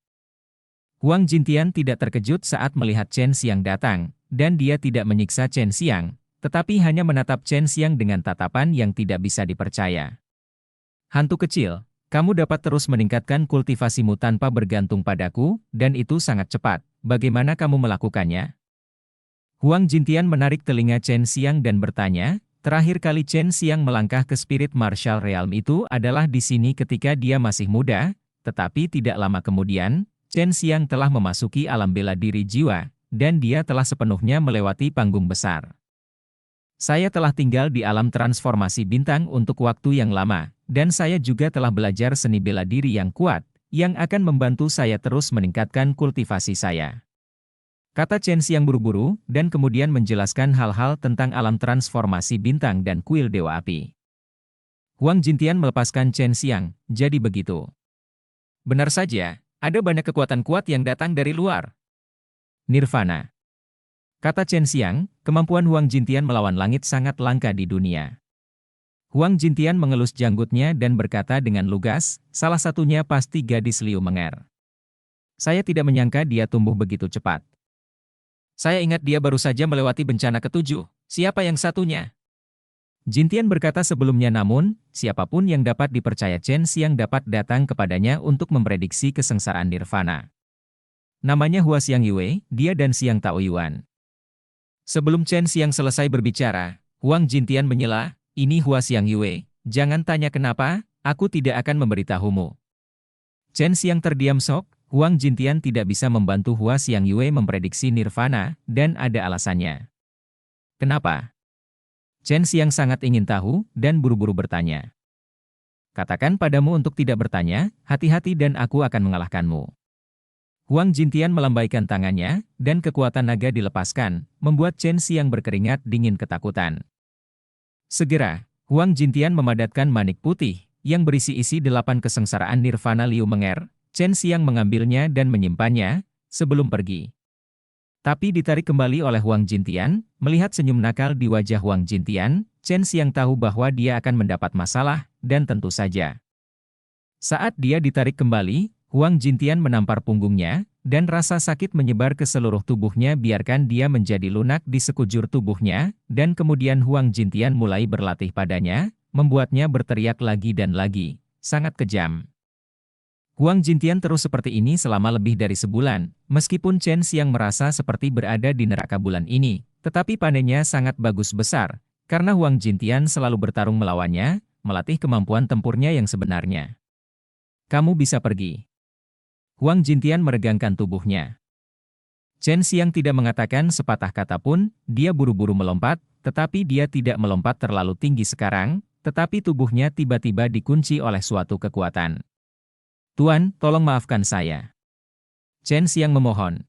Huang Jintian tidak terkejut saat melihat Chen Xiang datang, dan dia tidak menyiksa Chen Xiang, tetapi hanya menatap Chen Xiang dengan tatapan yang tidak bisa dipercaya. Hantu kecil, kamu dapat terus meningkatkan kultivasimu tanpa bergantung padaku, dan itu sangat cepat. Bagaimana kamu melakukannya? Huang Jintian menarik telinga Chen Xiang dan bertanya, terakhir kali Chen Xiang melangkah ke Spirit Martial Realm itu adalah di sini ketika dia masih muda, tetapi tidak lama kemudian, Chen Xiang telah memasuki alam bela diri jiwa, dan dia telah sepenuhnya melewati panggung besar. Saya telah tinggal di alam transformasi bintang untuk waktu yang lama, dan saya juga telah belajar seni bela diri yang kuat, yang akan membantu saya terus meningkatkan kultivasi saya. Kata Chen Xiang buru-buru, dan kemudian menjelaskan hal-hal tentang alam transformasi bintang dan kuil Dewa Api. Huang Jintian melepaskan Chen Xiang, jadi begitu. Benar saja, ada banyak kekuatan kuat yang datang dari luar. Nirvana. Kata Chen Xiang, kemampuan Huang Jintian melawan langit sangat langka di dunia. Huang Jintian mengelus janggutnya dan berkata dengan lugas, salah satunya pasti gadis Liu Menger. Saya tidak menyangka dia tumbuh begitu cepat. Saya ingat dia baru saja melewati bencana ketujuh, siapa yang satunya? Jintian berkata sebelumnya namun, siapapun yang dapat dipercaya Chen Xiang dapat datang kepadanya untuk memprediksi kesengsaraan Nirvana. Namanya Hua Xiang Yue, dia dan Xiang Taoyuan. Sebelum Chen Xiang selesai berbicara, Huang Jintian menyela, ini Hua Xiang Yue, jangan tanya kenapa, aku tidak akan memberitahumu. Chen Xiang terdiam sok, Huang Jintian tidak bisa membantu Hua Xiang Yue memprediksi Nirvana, dan ada alasannya. Kenapa? Chen Xiang sangat ingin tahu, dan buru-buru bertanya. Katakan padamu untuk tidak bertanya, hati-hati dan aku akan mengalahkanmu. Huang Jintian melambaikan tangannya, dan kekuatan naga dilepaskan, membuat Chen Xiang berkeringat dingin ketakutan. Segera, Huang Jintian memadatkan manik putih, yang berisi isi 8 kesengsaraan Nirvana Liu Menger. Chen Xiang mengambilnya dan menyimpannya, sebelum pergi. Tapi ditarik kembali oleh Huang Jintian, melihat senyum nakal di wajah Huang Jintian, Chen Xiang tahu bahwa dia akan mendapat masalah, dan tentu saja. Saat dia ditarik kembali, Huang Jintian menampar punggungnya, dan rasa sakit menyebar ke seluruh tubuhnya biarkan dia menjadi lunak di sekujur tubuhnya, dan kemudian Huang Jintian mulai berlatih padanya, membuatnya berteriak lagi dan lagi, sangat kejam. Huang Jintian terus seperti ini selama lebih dari sebulan, meskipun Chen Xiang merasa seperti berada di neraka bulan ini, tetapi panennya sangat bagus besar, karena Huang Jintian selalu bertarung melawannya, melatih kemampuan tempurnya yang sebenarnya. Kamu bisa pergi. Huang Jintian meregangkan tubuhnya. Chen Xiang tidak mengatakan sepatah kata pun, dia buru-buru melompat, tetapi dia tidak melompat terlalu tinggi sekarang, tetapi tubuhnya tiba-tiba dikunci oleh suatu kekuatan. Tuan, tolong maafkan saya. Chen Xiang memohon.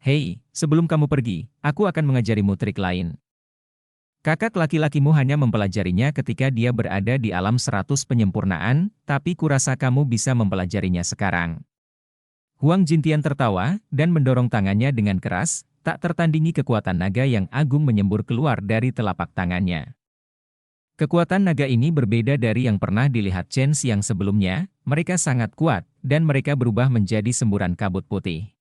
Hei, sebelum kamu pergi, aku akan mengajarimu trik lain. Kakak laki-lakimu hanya mempelajarinya ketika dia berada di alam 100 penyempurnaan, tapi kurasa kamu bisa mempelajarinya sekarang. Huang Jintian tertawa, dan mendorong tangannya dengan keras, tak tertandingi kekuatan naga yang agung menyembur keluar dari telapak tangannya. Kekuatan naga ini berbeda dari yang pernah dilihat Chen Xiang sebelumnya, mereka sangat kuat, dan mereka berubah menjadi semburan kabut putih.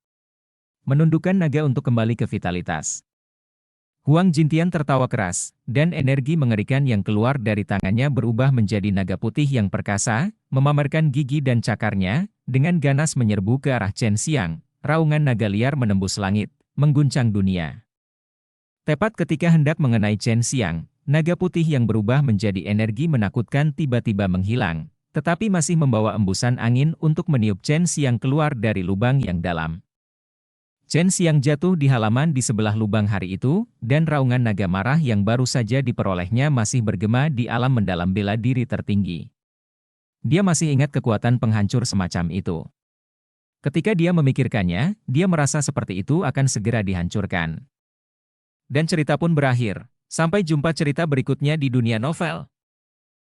Menundukkan naga untuk kembali ke vitalitas. Huang Jintian tertawa keras, dan energi mengerikan yang keluar dari tangannya berubah menjadi naga putih yang perkasa, memamerkan gigi dan cakarnya, dengan ganas menyerbu ke arah Chen Xiang. Raungan naga liar menembus langit, mengguncang dunia. Tepat ketika hendak mengenai Chen Xiang, naga putih yang berubah menjadi energi menakutkan tiba-tiba menghilang, tetapi masih membawa embusan angin untuk meniup Chen Xiang keluar dari lubang yang dalam. Chen Xiang jatuh di halaman di sebelah lubang hari itu, dan raungan naga marah yang baru saja diperolehnya masih bergema di alam mendalam bela diri tertinggi. Dia masih ingat kekuatan penghancur semacam itu. Ketika dia memikirkannya, dia merasa seperti itu akan segera dihancurkan. Dan cerita pun berakhir. Sampai jumpa cerita berikutnya di dunia novel.